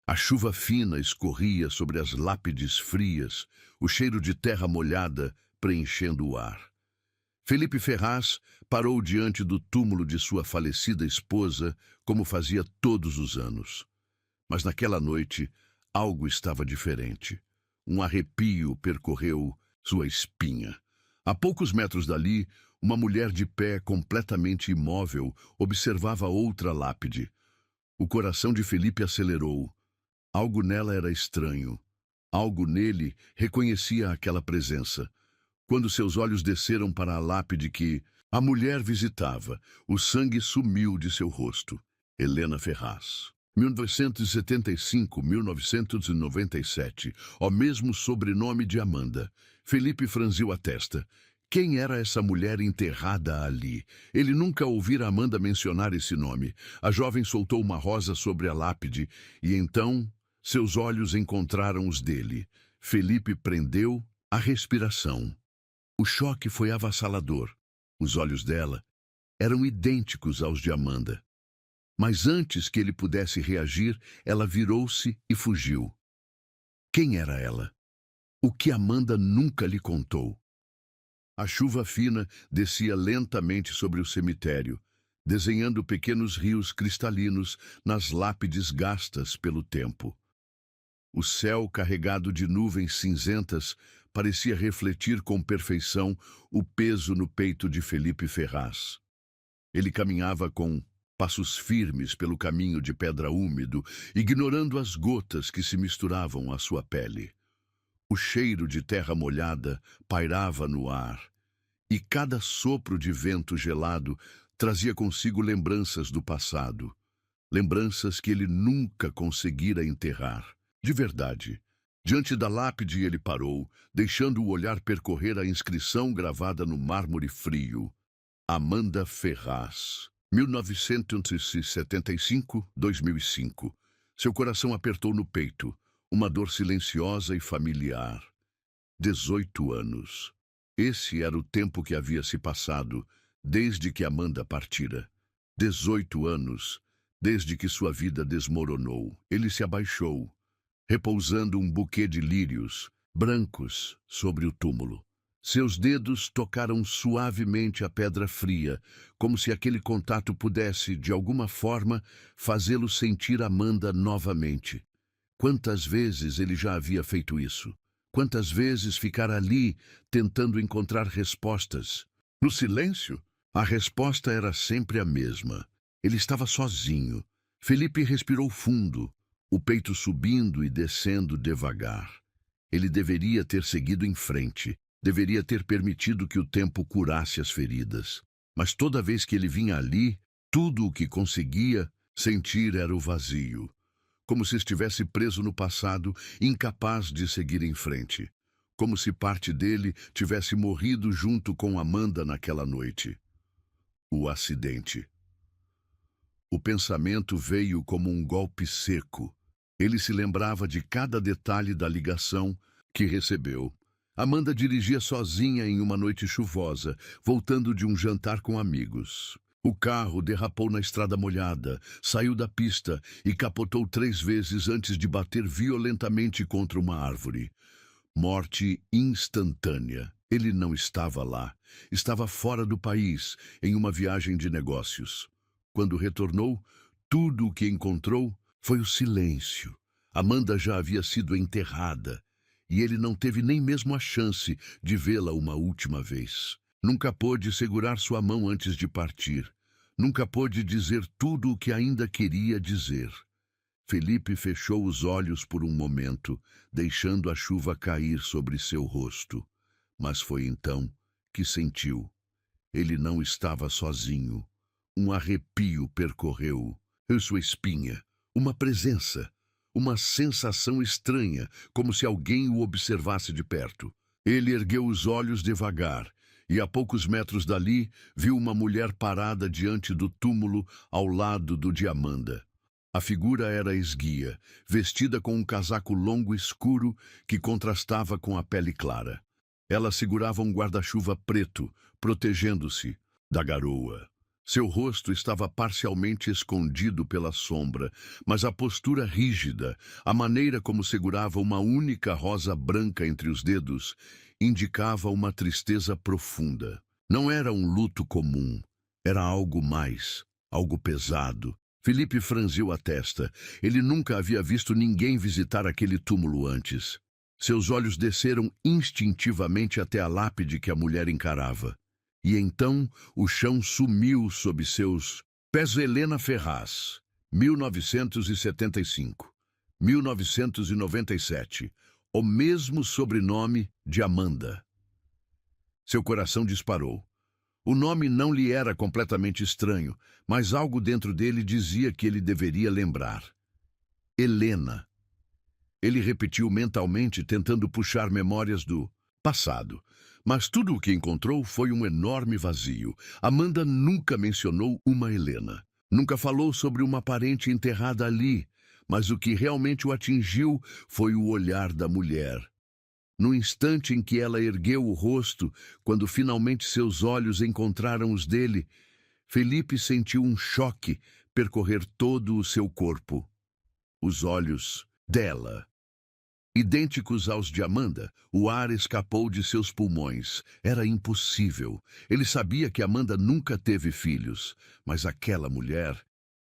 A chuva fina escorria sobre as lápides frias, o cheiro de terra molhada preenchendo o ar. Felipe Ferraz parou diante do túmulo de sua falecida esposa, como fazia todos os anos. Mas naquela noite, algo estava diferente. Um arrepio percorreu sua espinha. A poucos metros dali, uma mulher de pé, completamente imóvel, observava outra lápide. O coração de Felipe acelerou. Algo nela era estranho. Algo nele reconhecia aquela presença. Quando seus olhos desceram para a lápide que a mulher visitava, o sangue sumiu de seu rosto. Helena Ferraz. 1975-1997, o mesmo sobrenome de Amanda. Felipe franziu a testa. Quem era essa mulher enterrada ali? Ele nunca ouvira Amanda mencionar esse nome. A jovem soltou uma rosa sobre a lápide e então seus olhos encontraram os dele. Felipe prendeu a respiração. O choque foi avassalador. Os olhos dela eram idênticos aos de Amanda. Mas antes que ele pudesse reagir, ela virou-se e fugiu. Quem era ela? O que Amanda nunca lhe contou? A chuva fina descia lentamente sobre o cemitério, desenhando pequenos rios cristalinos nas lápides gastas pelo tempo. O céu, carregado de nuvens cinzentas, parecia refletir com perfeição o peso no peito de Felipe Ferraz. Ele caminhava com passos firmes pelo caminho de pedra úmido, ignorando as gotas que se misturavam à sua pele. O cheiro de terra molhada pairava no ar, e cada sopro de vento gelado trazia consigo lembranças do passado, lembranças que ele nunca conseguira enterrar. De verdade. Diante da lápide ele parou, deixando o olhar percorrer a inscrição gravada no mármore frio. Amanda Ferraz. 1975-2005. Seu coração apertou no peito, uma dor silenciosa e familiar. 18 anos. Esse era o tempo que havia se passado, desde que Amanda partira. 18 anos, desde que sua vida desmoronou. Ele se abaixou, repousando um buquê de lírios brancos sobre o túmulo. Seus dedos tocaram suavemente a pedra fria, como se aquele contato pudesse, de alguma forma, fazê-lo sentir Amanda novamente. Quantas vezes ele já havia feito isso? Quantas vezes ficar ali, tentando encontrar respostas? No silêncio, a resposta era sempre a mesma. Ele estava sozinho. Felipe respirou fundo, o peito subindo e descendo devagar. Ele deveria ter seguido em frente. Deveria ter permitido que o tempo curasse as feridas. Mas toda vez que ele vinha ali, tudo o que conseguia sentir era o vazio. Como se estivesse preso no passado, incapaz de seguir em frente. Como se parte dele tivesse morrido junto com Amanda naquela noite. O acidente. O pensamento veio como um golpe seco. Ele se lembrava de cada detalhe da ligação que recebeu. Amanda dirigia sozinha em uma noite chuvosa, voltando de um jantar com amigos. O carro derrapou na estrada molhada, saiu da pista e capotou 3 vezes antes de bater violentamente contra uma árvore. Morte instantânea. Ele não estava lá. Estava fora do país, em uma viagem de negócios. Quando retornou, tudo o que encontrou foi o silêncio. Amanda já havia sido enterrada. E ele não teve nem mesmo a chance de vê-la uma última vez. Nunca pôde segurar sua mão antes de partir. Nunca pôde dizer tudo o que ainda queria dizer. Felipe fechou os olhos por um momento, deixando a chuva cair sobre seu rosto. Mas foi então que sentiu. Ele não estava sozinho. Um arrepio percorreu sua espinha. Uma presença. Uma sensação estranha, como se alguém o observasse de perto. Ele ergueu os olhos devagar, e a poucos metros dali, viu uma mulher parada diante do túmulo ao lado do de Amanda. A figura era esguia, vestida com um casaco longo escuro que contrastava com a pele clara. Ela segurava um guarda-chuva preto, protegendo-se da garoa. Seu rosto estava parcialmente escondido pela sombra, mas a postura rígida, a maneira como segurava uma única rosa branca entre os dedos, indicava uma tristeza profunda. Não era um luto comum, era algo mais, algo pesado. Felipe franziu a testa. Ele nunca havia visto ninguém visitar aquele túmulo antes. Seus olhos desceram instintivamente até a lápide que a mulher encarava. E então o chão sumiu sob seus pés. Helena Ferraz, 1975, 1997, o mesmo sobrenome de Amanda. Seu coração disparou. O nome não lhe era completamente estranho, mas algo dentro dele dizia que ele deveria lembrar. Helena. Ele repetiu mentalmente, tentando puxar memórias do passado. Mas tudo o que encontrou foi um enorme vazio. Amanda nunca mencionou uma Helena. Nunca falou sobre uma parente enterrada ali. Mas o que realmente o atingiu foi o olhar da mulher. No instante em que ela ergueu o rosto, quando finalmente seus olhos encontraram os dele, Felipe sentiu um choque percorrer todo o seu corpo. Os olhos dela. Idênticos aos de Amanda, o ar escapou de seus pulmões. Era impossível. Ele sabia que Amanda nunca teve filhos, mas aquela mulher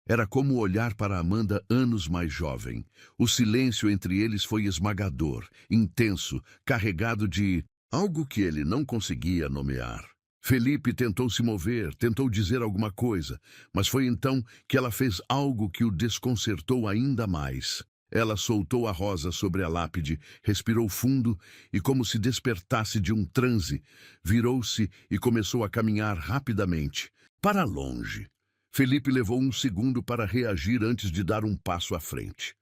era como olhar para Amanda anos mais jovem. O silêncio entre eles foi esmagador, intenso, carregado de algo que ele não conseguia nomear. Felipe tentou se mover, tentou dizer alguma coisa, mas foi então que ela fez algo que o desconcertou ainda mais. Ela soltou a rosa sobre a lápide, respirou fundo e, como se despertasse de um transe, virou-se e começou a caminhar rapidamente, para longe. Felipe levou um segundo para reagir antes de dar um passo à frente.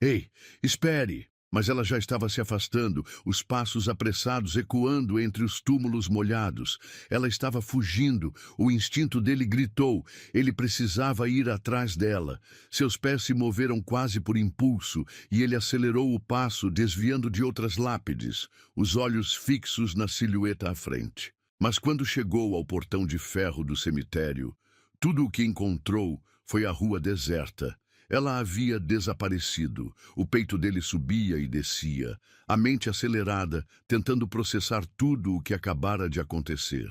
Ei, espere! Mas ela já estava se afastando, os passos apressados ecoando entre os túmulos molhados. Ela estava fugindo, o instinto dele gritou. Ele precisava ir atrás dela. Seus pés se moveram quase por impulso, e ele acelerou o passo, desviando de outras lápides, os olhos fixos na silhueta à frente. Mas quando chegou ao portão de ferro do cemitério, tudo o que encontrou foi a rua deserta. Ela havia desaparecido. O peito dele subia e descia, a mente acelerada, tentando processar tudo o que acabara de acontecer.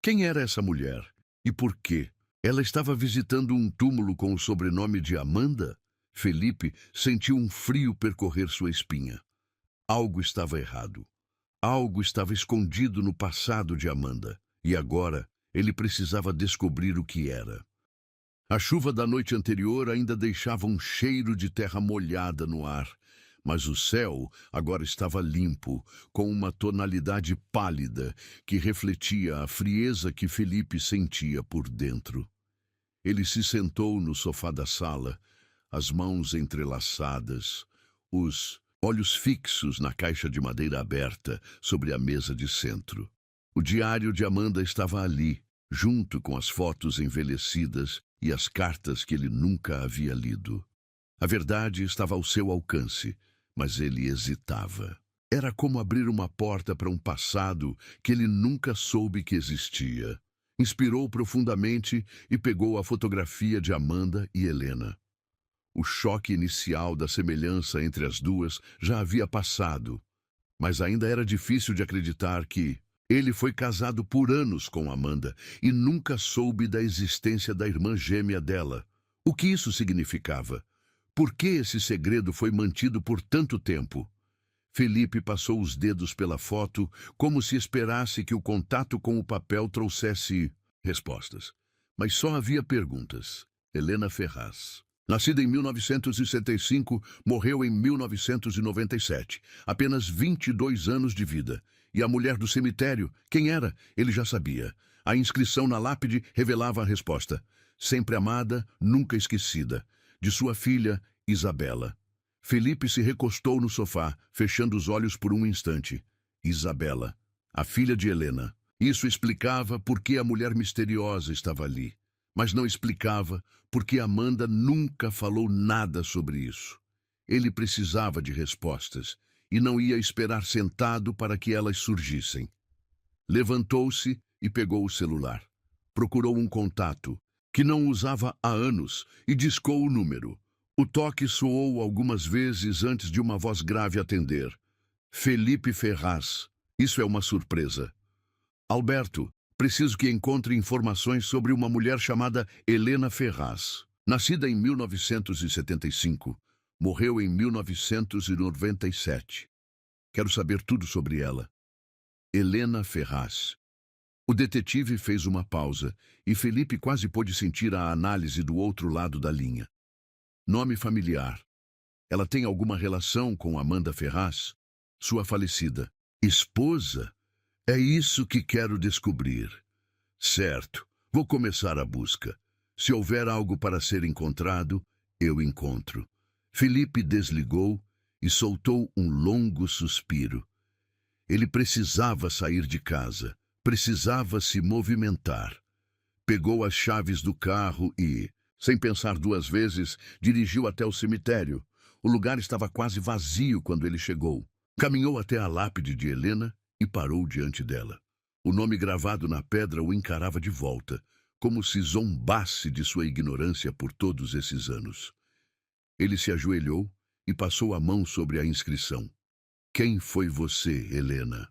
Quem era essa mulher? E por quê? Ela estava visitando um túmulo com o sobrenome de Amanda? Felipe sentiu um frio percorrer sua espinha. Algo estava errado. Algo estava escondido no passado de Amanda. E agora ele precisava descobrir o que era. A chuva da noite anterior ainda deixava um cheiro de terra molhada no ar, mas o céu agora estava limpo, com uma tonalidade pálida que refletia a frieza que Felipe sentia por dentro. Ele se sentou no sofá da sala, as mãos entrelaçadas, os olhos fixos na caixa de madeira aberta sobre a mesa de centro. O diário de Amanda estava ali, junto com as fotos envelhecidas e as cartas que ele nunca havia lido. A verdade estava ao seu alcance, mas ele hesitava. Era como abrir uma porta para um passado que ele nunca soube que existia. Inspirou profundamente e pegou a fotografia de Amanda e Helena. O choque inicial da semelhança entre as duas já havia passado, mas ainda era difícil de acreditar que ele foi casado por anos com Amanda e nunca soube da existência da irmã gêmea dela. O que isso significava? Por que esse segredo foi mantido por tanto tempo? Felipe passou os dedos pela foto, como se esperasse que o contato com o papel trouxesse respostas. Mas só havia perguntas. Helena Ferraz. Nascida em 1965, morreu em 1997. Apenas 22 anos de vida. E a mulher do cemitério, quem era? Ele já sabia. A inscrição na lápide revelava a resposta. Sempre amada, nunca esquecida. De sua filha, Isabela. Felipe se recostou no sofá, fechando os olhos por um instante. Isabela, a filha de Helena. Isso explicava por que a mulher misteriosa estava ali. Mas não explicava por que Amanda nunca falou nada sobre isso. Ele precisava de respostas e não ia esperar sentado para que elas surgissem. Levantou-se e pegou o celular. Procurou um contato, que não usava há anos, e discou o número. O toque soou algumas vezes antes de uma voz grave atender. Felipe Ferraz. Isso é uma surpresa. Alberto, preciso que encontre informações sobre uma mulher chamada Helena Ferraz. Nascida em 1975, morreu em 1997. Quero saber tudo sobre ela. Helena Ferraz. O detetive fez uma pausa e Felipe quase pôde sentir a análise do outro lado da linha. Nome familiar. Ela tem alguma relação com Amanda Ferraz? Sua falecida esposa? É isso que quero descobrir. Certo, vou começar a busca. Se houver algo para ser encontrado, eu encontro. Felipe desligou e soltou um longo suspiro. Ele precisava sair de casa, precisava se movimentar. Pegou as chaves do carro e, sem pensar duas vezes, dirigiu até o cemitério. O lugar estava quase vazio quando ele chegou. Caminhou até a lápide de Helena e parou diante dela. O nome gravado na pedra o encarava de volta, como se zombasse de sua ignorância por todos esses anos. Ele se ajoelhou e passou a mão sobre a inscrição. Quem foi você, Helena?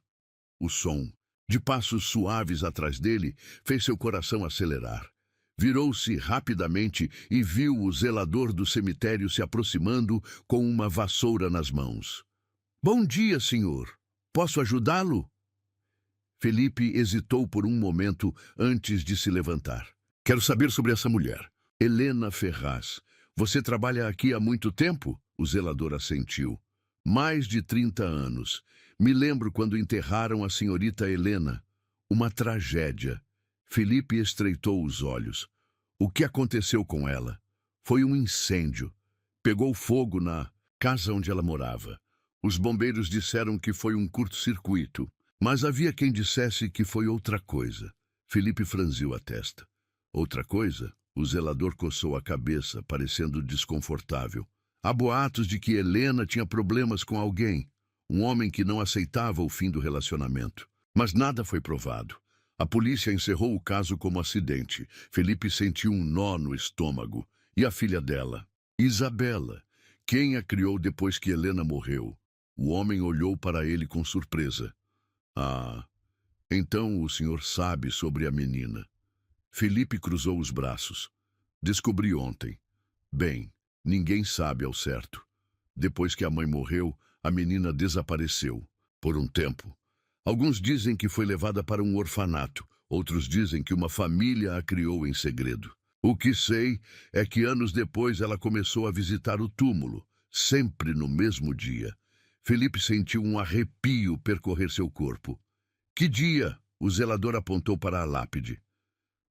O som, de passos suaves atrás dele, fez seu coração acelerar. Virou-se rapidamente e viu o zelador do cemitério se aproximando com uma vassoura nas mãos. Bom dia, senhor. Posso ajudá-lo? Felipe hesitou por um momento antes de se levantar. Quero saber sobre essa mulher. Helena Ferraz. Você trabalha aqui há muito tempo? O zelador assentiu. Mais de 30 anos. Me lembro quando enterraram a senhorita Helena. Uma tragédia. Felipe estreitou os olhos. O que aconteceu com ela? Foi um incêndio. Pegou fogo na casa onde ela morava. Os bombeiros disseram que foi um curto-circuito, mas havia quem dissesse que foi outra coisa. Felipe franziu a testa. Outra coisa? O zelador coçou a cabeça, parecendo desconfortável. Há boatos de que Helena tinha problemas com alguém, um homem que não aceitava o fim do relacionamento. Mas nada foi provado. A polícia encerrou o caso como acidente. Felipe sentiu um nó no estômago. E a filha dela? Isabela. Quem a criou depois que Helena morreu? O homem olhou para ele com surpresa. Ah, então o senhor sabe sobre a menina. Felipe cruzou os braços. Descobri ontem. Bem, ninguém sabe ao certo. Depois que a mãe morreu, a menina desapareceu. Por um tempo. Alguns dizem que foi levada para um orfanato. Outros dizem que uma família a criou em segredo. O que sei é que anos depois ela começou a visitar o túmulo, sempre no mesmo dia. Felipe sentiu um arrepio percorrer seu corpo. Que dia? O zelador apontou para a lápide.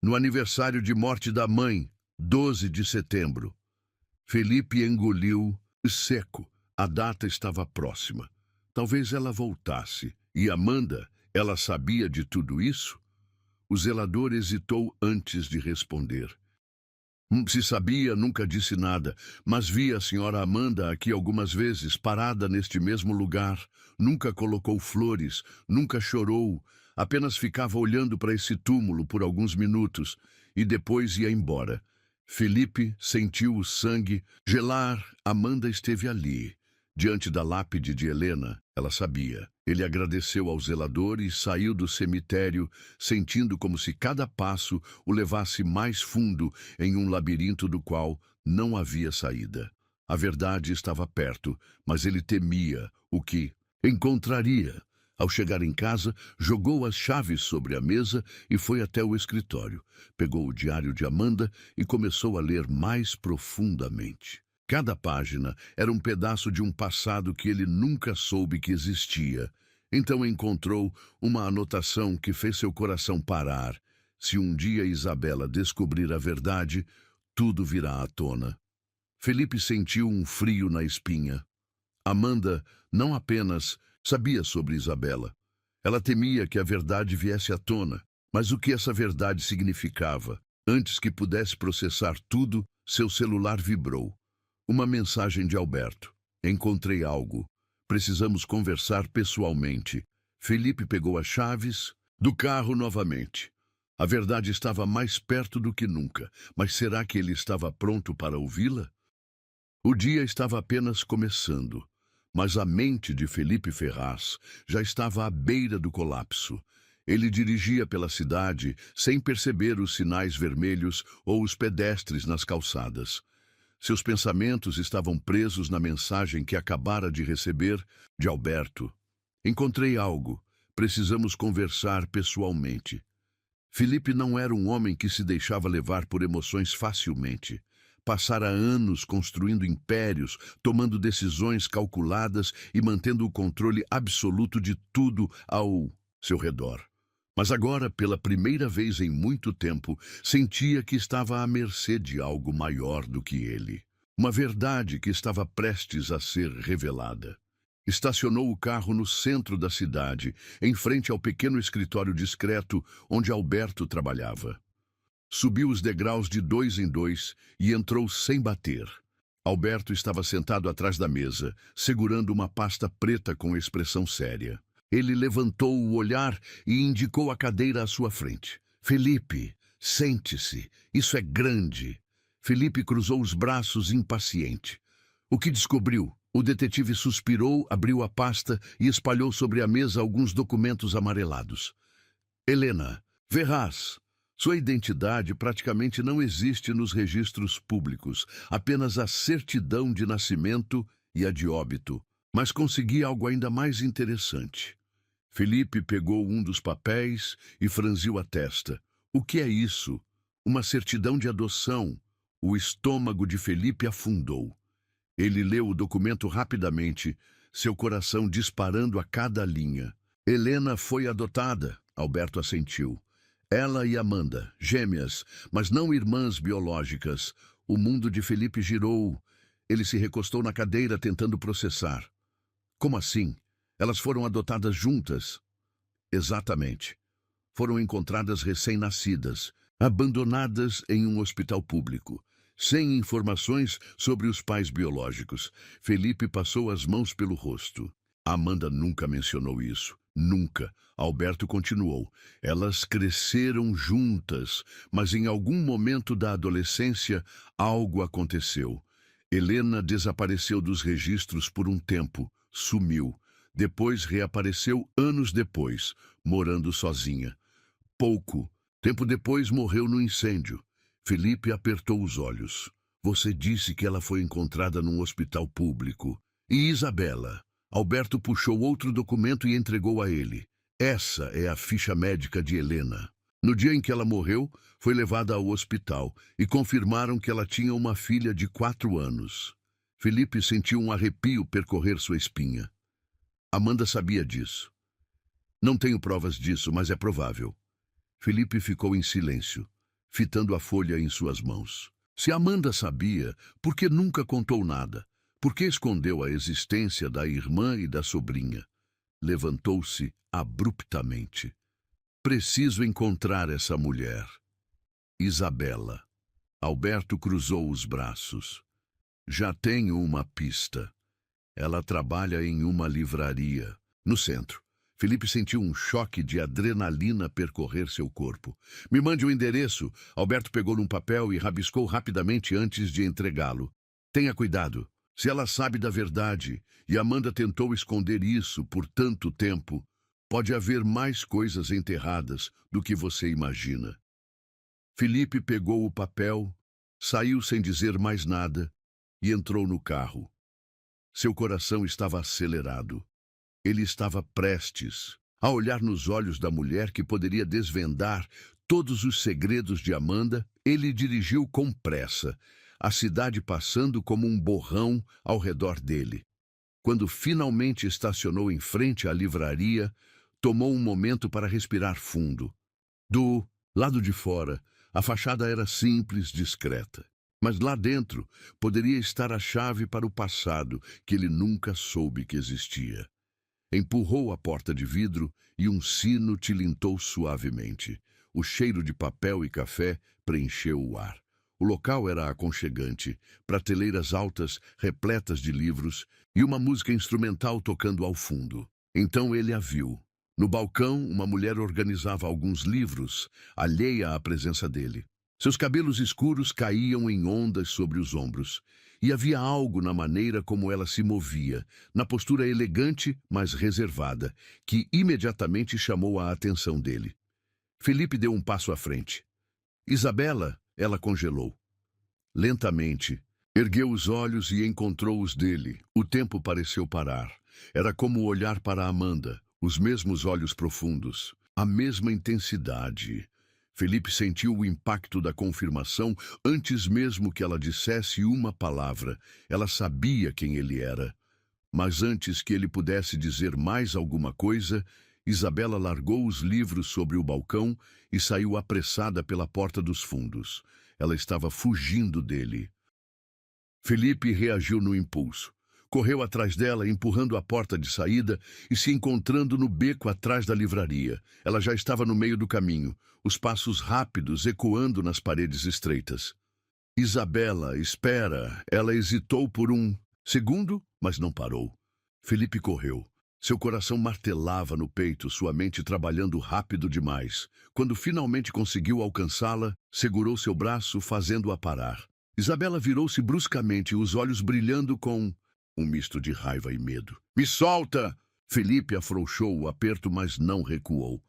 No aniversário de morte da mãe, 12 de setembro. Felipe engoliu seco. A data estava próxima. Talvez ela voltasse. E Amanda, ela sabia de tudo isso? O zelador hesitou antes de responder. Se sabia, nunca disse nada, mas vi a senhora Amanda aqui algumas vezes, parada neste mesmo lugar. Nunca colocou flores, nunca chorou, apenas ficava olhando para esse túmulo por alguns minutos e depois ia embora. Felipe sentiu o sangue gelar. Amanda esteve ali, diante da lápide de Helena. Ela sabia. Ele agradeceu ao zelador e saiu do cemitério, sentindo como se cada passo o levasse mais fundo em um labirinto do qual não havia saída. A verdade estava perto, mas ele temia o que encontraria. Ao chegar em casa, jogou as chaves sobre a mesa e foi até o escritório. Pegou o diário de Amanda e começou a ler mais profundamente. Cada página era um pedaço de um passado que ele nunca soube que existia. Então encontrou uma anotação que fez seu coração parar. Se um dia Isabela descobrir a verdade, tudo virá à tona. Felipe sentiu um frio na espinha. Amanda não apenas sabia sobre Isabela. Ela temia que a verdade viesse à tona. Mas o que essa verdade significava? Antes que pudesse processar tudo, seu celular vibrou. Uma mensagem de Alberto. Encontrei algo. Precisamos conversar pessoalmente. Felipe pegou as chaves do carro novamente. A verdade estava mais perto do que nunca, mas será que ele estava pronto para ouvi-la? O dia estava apenas começando, mas a mente de Felipe Ferraz já estava à beira do colapso. Ele dirigia pela cidade sem perceber os sinais vermelhos ou os pedestres nas calçadas. Seus pensamentos estavam presos na mensagem que acabara de receber de Alberto. Encontrei algo. Precisamos conversar pessoalmente. Felipe não era um homem que se deixava levar por emoções facilmente. Passara anos construindo impérios, tomando decisões calculadas e mantendo o controle absoluto de tudo ao seu redor. Mas agora, pela primeira vez em muito tempo, sentia que estava à mercê de algo maior do que ele. Uma verdade que estava prestes a ser revelada. Estacionou o carro no centro da cidade, em frente ao pequeno escritório discreto onde Alberto trabalhava. Subiu os degraus de 2 em 2 e entrou sem bater. Alberto estava sentado atrás da mesa, segurando uma pasta preta com expressão séria. Ele levantou o olhar e indicou a cadeira à sua frente. Felipe, sente-se, isso é grande. Felipe cruzou os braços impaciente. O que descobriu? O detetive suspirou, abriu a pasta e espalhou sobre a mesa alguns documentos amarelados. Helena, Ferraz. Sua identidade praticamente não existe nos registros públicos, apenas a certidão de nascimento e a de óbito. Mas consegui algo ainda mais interessante. Felipe pegou um dos papéis e franziu a testa. O que é isso? Uma certidão de adoção. O estômago de Felipe afundou. Ele leu o documento rapidamente, seu coração disparando a cada linha. Helena foi adotada, Alberto assentiu. Ela e Amanda, gêmeas, mas não irmãs biológicas. O mundo de Felipe girou. Ele se recostou na cadeira tentando processar. Como assim? Elas foram adotadas juntas? Exatamente. Foram encontradas recém-nascidas, abandonadas em um hospital público, sem informações sobre os pais biológicos. Felipe passou as mãos pelo rosto. Amanda nunca mencionou isso. Nunca. Alberto continuou. Elas cresceram juntas, mas em algum momento da adolescência, algo aconteceu. Helena desapareceu dos registros por um tempo, sumiu. Depois reapareceu anos depois, morando sozinha. Tempo depois morreu no incêndio. Felipe apertou os olhos. Você disse que ela foi encontrada num hospital público. E Isabela? Alberto puxou outro documento e entregou a ele. Essa é a ficha médica de Helena. No dia em que ela morreu, foi levada ao hospital e confirmaram que ela tinha uma filha de 4 anos. Felipe sentiu um arrepio percorrer sua espinha. Amanda sabia disso. Não tenho provas disso, mas é provável. Felipe ficou em silêncio, fitando a folha em suas mãos. Se Amanda sabia, por que nunca contou nada? Por que escondeu a existência da irmã e da sobrinha? Levantou-se abruptamente. Preciso encontrar essa mulher. Isabela. Alberto cruzou os braços. Já tenho uma pista. Ela trabalha em uma livraria, no centro. Felipe sentiu um choque de adrenalina percorrer seu corpo. Me mande o endereço. Alberto pegou num papel e rabiscou rapidamente antes de entregá-lo. Tenha cuidado. Se ela sabe da verdade e Amanda tentou esconder isso por tanto tempo, pode haver mais coisas enterradas do que você imagina. Felipe pegou o papel, saiu sem dizer mais nada e entrou no carro. Seu coração estava acelerado. Ele estava prestes a olhar nos olhos da mulher que poderia desvendar todos os segredos de Amanda. Ele dirigiu com pressa, a cidade passando como um borrão ao redor dele. Quando finalmente estacionou em frente à livraria, tomou um momento para respirar fundo. Do lado de fora, a fachada era simples, discreta. Mas lá dentro poderia estar a chave para o passado que ele nunca soube que existia. Empurrou a porta de vidro e um sino tilintou suavemente. O cheiro de papel e café preencheu o ar. O local era aconchegante, prateleiras altas, repletas de livros e uma música instrumental tocando ao fundo. Então ele a viu. No balcão, uma mulher organizava alguns livros, alheia à presença dele. Seus cabelos escuros caíam em ondas sobre os ombros, e havia algo na maneira como ela se movia, na postura elegante, mas reservada, que imediatamente chamou a atenção dele. Felipe deu um passo à frente. Isabela, ela congelou. Lentamente, ergueu os olhos e encontrou os dele. O tempo pareceu parar. Era como olhar para Amanda, os mesmos olhos profundos, a mesma intensidade. Felipe sentiu o impacto da confirmação antes mesmo que ela dissesse uma palavra. Ela sabia quem ele era. Mas antes que ele pudesse dizer mais alguma coisa, Isabela largou os livros sobre o balcão e saiu apressada pela porta dos fundos. Ela estava fugindo dele. Felipe reagiu no impulso. Correu atrás dela, empurrando a porta de saída e se encontrando no beco atrás da livraria. Ela já estava no meio do caminho, os passos rápidos ecoando nas paredes estreitas. Isabela, espera! Ela hesitou por um segundo, mas não parou. Felipe correu. Seu coração martelava no peito, sua mente trabalhando rápido demais. Quando finalmente conseguiu alcançá-la, segurou seu braço, fazendo-a parar. Isabela virou-se bruscamente, os olhos brilhando com um misto de raiva e medo. "Me solta!" Felipe afrouxou o aperto, mas não recuou.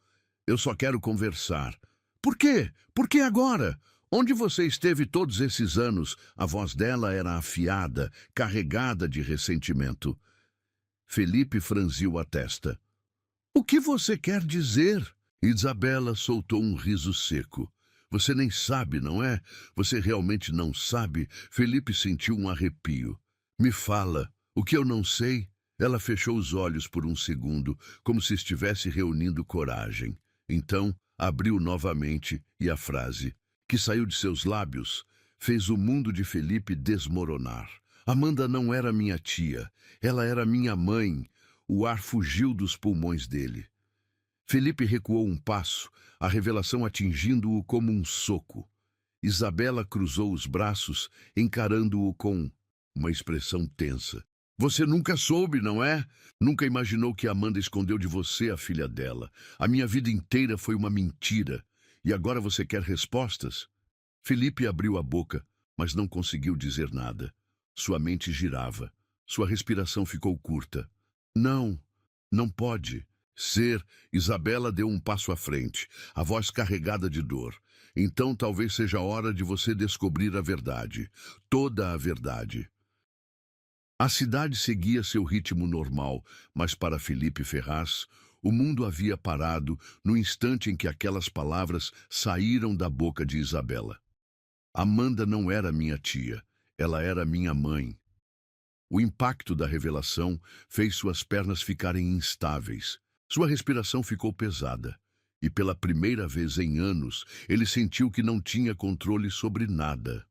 "Eu só quero conversar." "Por quê? Por que agora? Onde você esteve todos esses anos?" A voz dela era afiada, carregada de ressentimento. Felipe franziu a testa. "O que você quer dizer?" Isabela soltou um riso seco. "Você nem sabe, não é? Você realmente não sabe?" Felipe sentiu um arrepio. "Me fala, o que eu não sei?" Ela fechou os olhos por um segundo, como se estivesse reunindo coragem. Então, abriu novamente e a frase, que saiu de seus lábios, fez o mundo de Felipe desmoronar. Amanda não era minha tia, ela era minha mãe. O ar fugiu dos pulmões dele. Felipe recuou um passo, a revelação atingindo-o como um soco. Isabela cruzou os braços, encarando-o com uma expressão tensa. "Você nunca soube, não é? Nunca imaginou que Amanda escondeu de você a filha dela. A minha vida inteira foi uma mentira. E agora você quer respostas?" Felipe abriu a boca, mas não conseguiu dizer nada. Sua mente girava. Sua respiração ficou curta. "Não, não pode ser." Isabela deu um passo à frente, a voz carregada de dor. "Então talvez seja a hora de você descobrir a verdade. Toda a verdade." A cidade seguia seu ritmo normal, mas para Felipe Ferraz, o mundo havia parado no instante em que aquelas palavras saíram da boca de Isabela. Amanda não era minha tia, ela era minha mãe. O impacto da revelação fez suas pernas ficarem instáveis. Sua respiração ficou pesada. E pela primeira vez em anos, ele sentiu que não tinha controle sobre nada.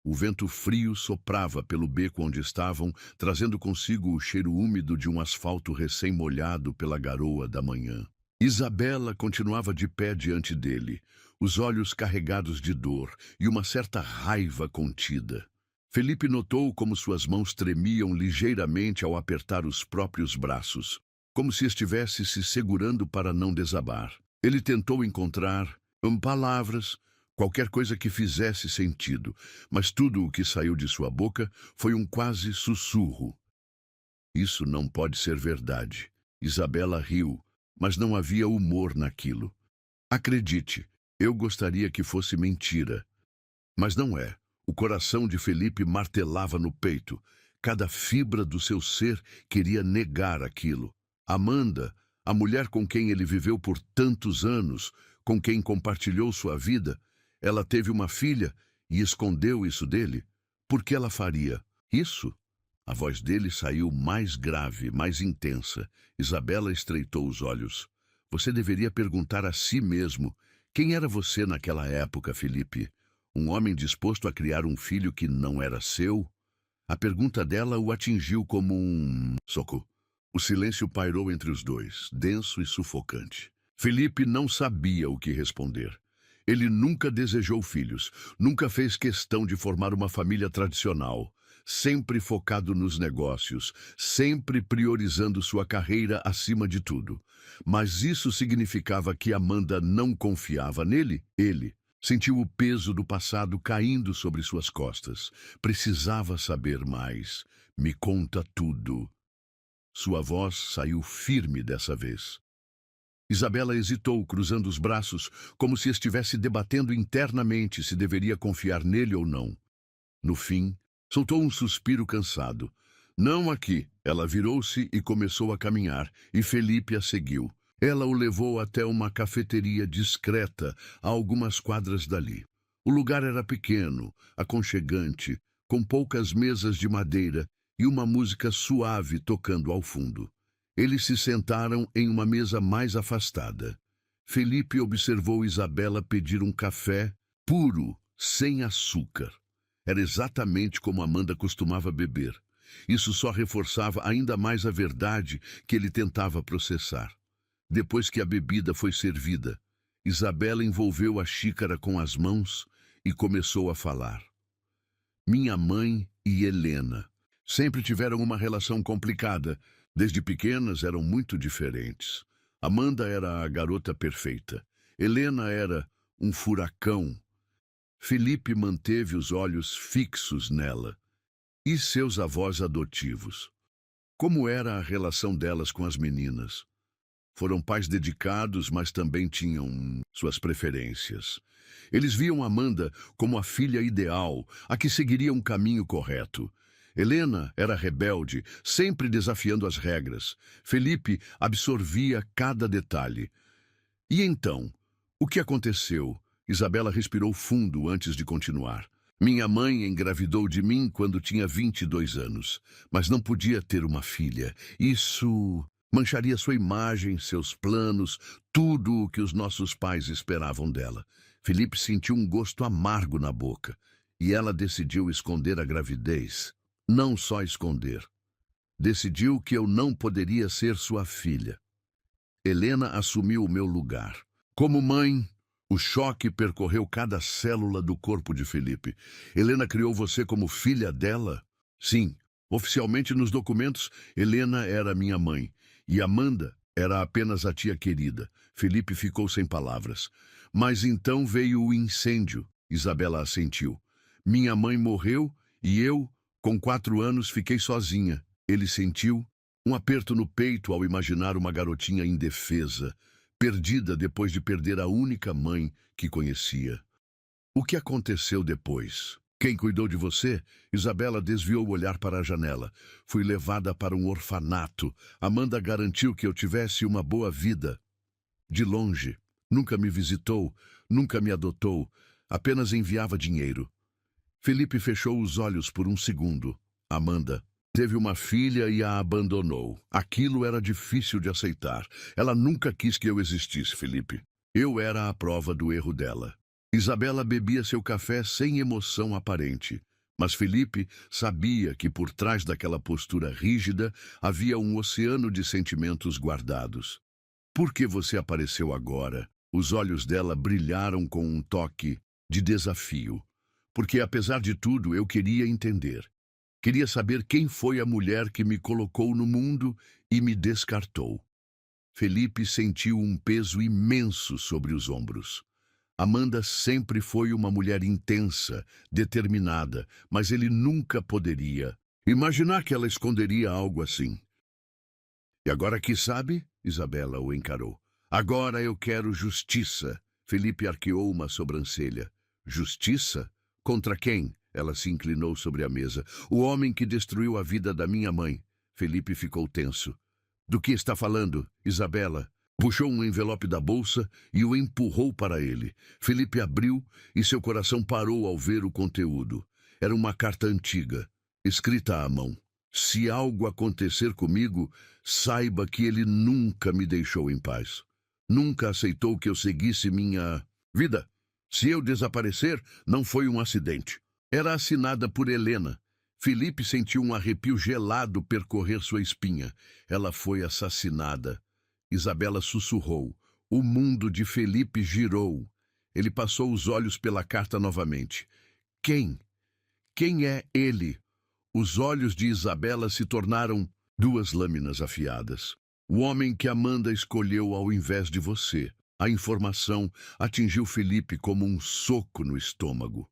O vento frio soprava pelo beco onde estavam, trazendo consigo o cheiro úmido de um asfalto recém-molhado pela garoa da manhã. Isabela continuava de pé diante dele, os olhos carregados de dor e uma certa raiva contida. Felipe notou como suas mãos tremiam ligeiramente ao apertar os próprios braços, como se estivesse se segurando para não desabar. Ele tentou encontrar palavras, qualquer coisa que fizesse sentido, mas tudo o que saiu de sua boca foi um quase sussurro. "Isso não pode ser verdade." Isabela riu, mas não havia humor naquilo. "Acredite, eu gostaria que fosse mentira. Mas não é." O coração de Felipe martelava no peito. Cada fibra do seu ser queria negar aquilo. Amanda, a mulher com quem ele viveu por tantos anos, com quem compartilhou sua vida, ela teve uma filha e escondeu isso dele. Por que ela faria isso? A voz dele saiu mais grave, mais intensa. Isabela estreitou os olhos. "Você deveria perguntar a si mesmo, quem era você naquela época, Felipe? Um homem disposto a criar um filho que não era seu?" A pergunta dela o atingiu como um soco. O silêncio pairou entre os dois, denso e sufocante. Felipe não sabia o que responder. Ele nunca desejou filhos, nunca fez questão de formar uma família tradicional. sempre focado nos negócios, sempre priorizando sua carreira acima de tudo. Mas isso significava que Amanda não confiava nele? Ele sentiu o peso do passado caindo sobre suas costas. Precisava saber mais. Me conta tudo. Sua voz saiu firme dessa vez. Isabela hesitou, cruzando os braços, como se estivesse debatendo internamente se deveria confiar nele ou não. No fim, soltou um suspiro cansado. Não aqui. Ela virou-se e começou a caminhar, e Felipe a seguiu. Ela o levou até uma cafeteria discreta, a algumas quadras dali. O lugar era pequeno, aconchegante, com poucas mesas de madeira e uma música suave tocando ao fundo. Eles se sentaram em uma mesa mais afastada. Felipe observou Isabela pedir um café puro, sem açúcar. Era exatamente como Amanda costumava beber. Isso só reforçava ainda mais a verdade que ele tentava processar. Depois que a bebida foi servida, Isabela envolveu a xícara com as mãos e começou a falar. Minha mãe e Helena sempre tiveram uma relação complicada. Desde pequenas eram muito diferentes. Amanda era a garota perfeita. Helena era um furacão. Felipe manteve os olhos fixos nela. E seus avós adotivos? Como era a relação delas com as meninas? Foram pais dedicados, mas também tinham suas preferências. Eles viam Amanda como a filha ideal, a que seguiria um caminho correto. Helena era rebelde, sempre desafiando as regras. Felipe absorvia cada detalhe. E então, o que aconteceu? Isabela respirou fundo antes de continuar. Minha mãe engravidou de mim quando tinha 22 anos, mas não podia ter uma filha. Isso mancharia sua imagem, seus planos, tudo o que os nossos pais esperavam dela. Felipe sentiu um gosto amargo na boca, e ela decidiu esconder a gravidez. Não só esconder. Decidiu que eu não poderia ser sua filha. Helena assumiu o meu lugar. Como mãe, o choque percorreu cada célula do corpo de Felipe. Helena criou você como filha dela? Sim. Oficialmente nos documentos, Helena era minha mãe. E Amanda era apenas a tia querida. Felipe ficou sem palavras. Mas então veio o incêndio. Isabela assentiu. Minha mãe morreu e eu, com 4 anos, fiquei sozinha. Ele sentiu um aperto no peito ao imaginar uma garotinha indefesa, perdida depois de perder a única mãe que conhecia. O que aconteceu depois? Quem cuidou de você? Isabela desviou o olhar para a janela. Fui levada para um orfanato. Amanda garantiu que eu tivesse uma boa vida. De longe. Nunca me visitou, nunca me adotou, apenas enviava dinheiro. Felipe fechou os olhos por um segundo. Amanda teve uma filha e a abandonou. Aquilo era difícil de aceitar. Ela nunca quis que eu existisse, Felipe. Eu era a prova do erro dela. Isabela bebia seu café sem emoção aparente. Mas Felipe sabia que por trás daquela postura rígida havia um oceano de sentimentos guardados. Por que você apareceu agora? Os olhos dela brilharam com um toque de desafio. Porque, apesar de tudo, eu queria entender. Queria saber quem foi a mulher que me colocou no mundo e me descartou. Felipe sentiu um peso imenso sobre os ombros. Amanda sempre foi uma mulher intensa, determinada, mas ele nunca poderia imaginar que ela esconderia algo assim. E agora que sabe, Isabela o encarou. Agora eu quero justiça. Felipe arqueou uma sobrancelha. Justiça? Contra quem? Ela se inclinou sobre a mesa. O homem que destruiu a vida da minha mãe. Felipe ficou tenso. Do que está falando, Isabela? Puxou um envelope da bolsa e o empurrou para ele. Felipe abriu e seu coração parou ao ver o conteúdo. Era uma carta antiga, escrita à mão. Se algo acontecer comigo, saiba que ele nunca me deixou em paz. Nunca aceitou que eu seguisse minha vida. Se eu desaparecer, não foi um acidente. Era assinada por Helena. Felipe sentiu um arrepio gelado percorrer sua espinha. Ela foi assassinada. Isabela sussurrou. O mundo de Felipe girou. Ele passou os olhos pela carta novamente. Quem? Quem é ele? Os olhos de Isabela se tornaram duas lâminas afiadas. O homem que Amanda escolheu ao invés de você. A informação atingiu Felipe como um soco no estômago.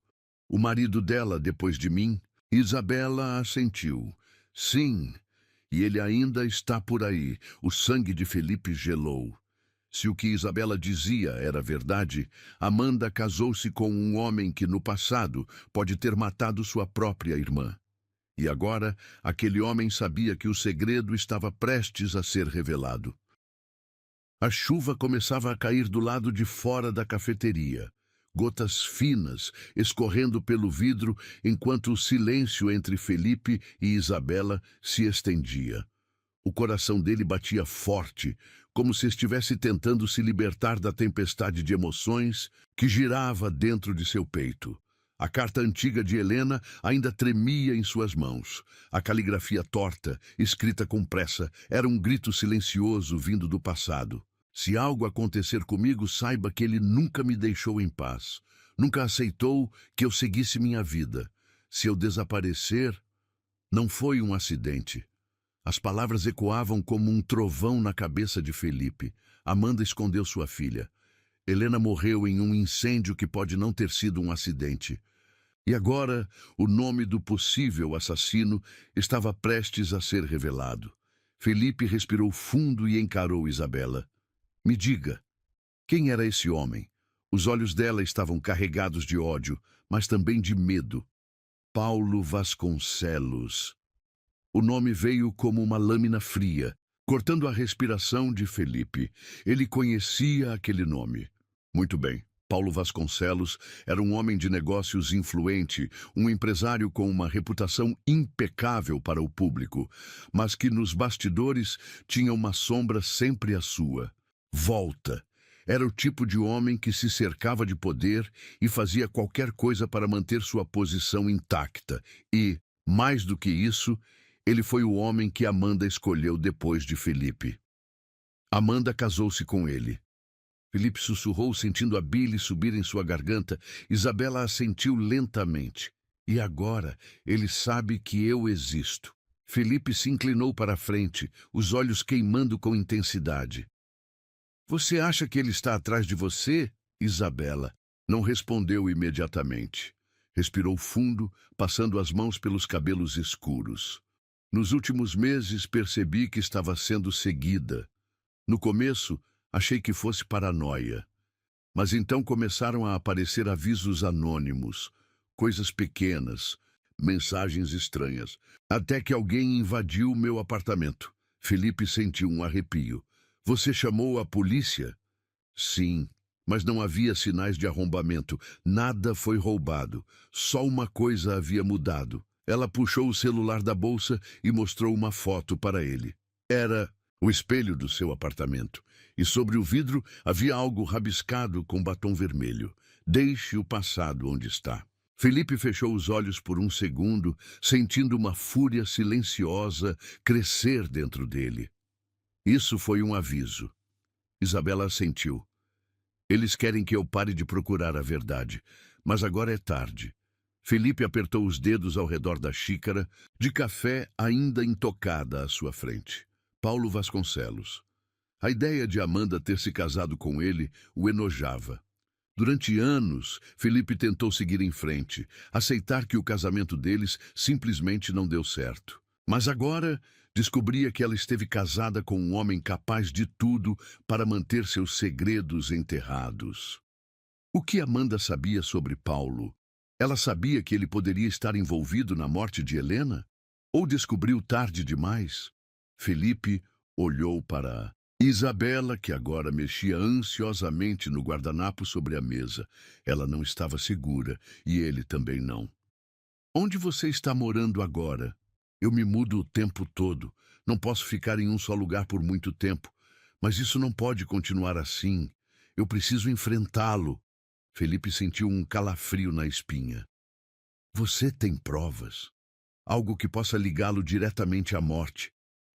O marido dela, depois de mim? Isabela assentiu. Sim, e ele ainda está por aí. O sangue de Felipe gelou. Se o que Isabela dizia era verdade, Amanda casou-se com um homem que, no passado, pode ter matado sua própria irmã. E agora, aquele homem sabia que o segredo estava prestes a ser revelado. A chuva começava a cair do lado de fora da cafeteria. Gotas finas escorrendo pelo vidro enquanto o silêncio entre Felipe e Isabela se estendia. O coração dele batia forte, como se estivesse tentando se libertar da tempestade de emoções que girava dentro de seu peito. A carta antiga de Helena ainda tremia em suas mãos. A caligrafia torta, escrita com pressa, era um grito silencioso vindo do passado. Se algo acontecer comigo, saiba que ele nunca me deixou em paz. Nunca aceitou que eu seguisse minha vida. Se eu desaparecer, não foi um acidente. As palavras ecoavam como um trovão na cabeça de Felipe. Amanda escondeu sua filha. Helena morreu em um incêndio que pode não ter sido um acidente. E agora, o nome do possível assassino estava prestes a ser revelado. Felipe respirou fundo e encarou Isabela. Me diga, quem era esse homem? Os olhos dela estavam carregados de ódio, mas também de medo. Paulo Vasconcelos. O nome veio como uma lâmina fria, cortando a respiração de Felipe. Ele conhecia aquele nome. Muito bem. Paulo Vasconcelos era um homem de negócios influente, um empresário com uma reputação impecável para o público, mas que nos bastidores tinha uma sombra sempre a sua. Volta. Era o tipo de homem que se cercava de poder e fazia qualquer coisa para manter sua posição intacta. E, mais do que isso, ele foi o homem que Amanda escolheu depois de Felipe. Amanda casou-se com ele. Felipe sussurrou, sentindo a bile subir em sua garganta. Isabela assentiu lentamente. E agora ele sabe que eu existo. Felipe se inclinou para a frente, os olhos queimando com intensidade. Você acha que ele está atrás de você, Isabela? Não respondeu imediatamente. Respirou fundo, passando as mãos pelos cabelos escuros. Nos últimos meses percebi que estava sendo seguida. No começo, achei que fosse paranoia. Mas então começaram a aparecer avisos anônimos, coisas pequenas, mensagens estranhas, até que alguém invadiu meu apartamento. Felipe sentiu um arrepio. Você chamou a polícia? Sim, mas não havia sinais de arrombamento. Nada foi roubado. Só uma coisa havia mudado. Ela puxou o celular da bolsa e mostrou uma foto para ele. Era o espelho do seu apartamento. E sobre o vidro havia algo rabiscado com batom vermelho. Deixe o passado onde está. Felipe fechou os olhos por um segundo, sentindo uma fúria silenciosa crescer dentro dele. Isso foi um aviso. Isabela assentiu. Eles querem que eu pare de procurar a verdade, mas agora é tarde. Felipe apertou os dedos ao redor da xícara de café ainda intocada à sua frente. Paulo Vasconcelos. A ideia de Amanda ter se casado com ele o enojava. Durante anos, Felipe tentou seguir em frente, aceitar que o casamento deles simplesmente não deu certo. Mas agora descobria que ela esteve casada com um homem capaz de tudo para manter seus segredos enterrados. O que Amanda sabia sobre Paulo? Ela sabia que ele poderia estar envolvido na morte de Helena? Ou descobriu tarde demais? Felipe olhou para Isabela, que agora mexia ansiosamente no guardanapo sobre a mesa. Ela não estava segura, e ele também não. Onde você está morando agora? Eu me mudo o tempo todo. Não posso ficar em um só lugar por muito tempo. Mas isso não pode continuar assim. Eu preciso enfrentá-lo. Felipe sentiu um calafrio na espinha. Você tem provas? Algo que possa ligá-lo diretamente à morte.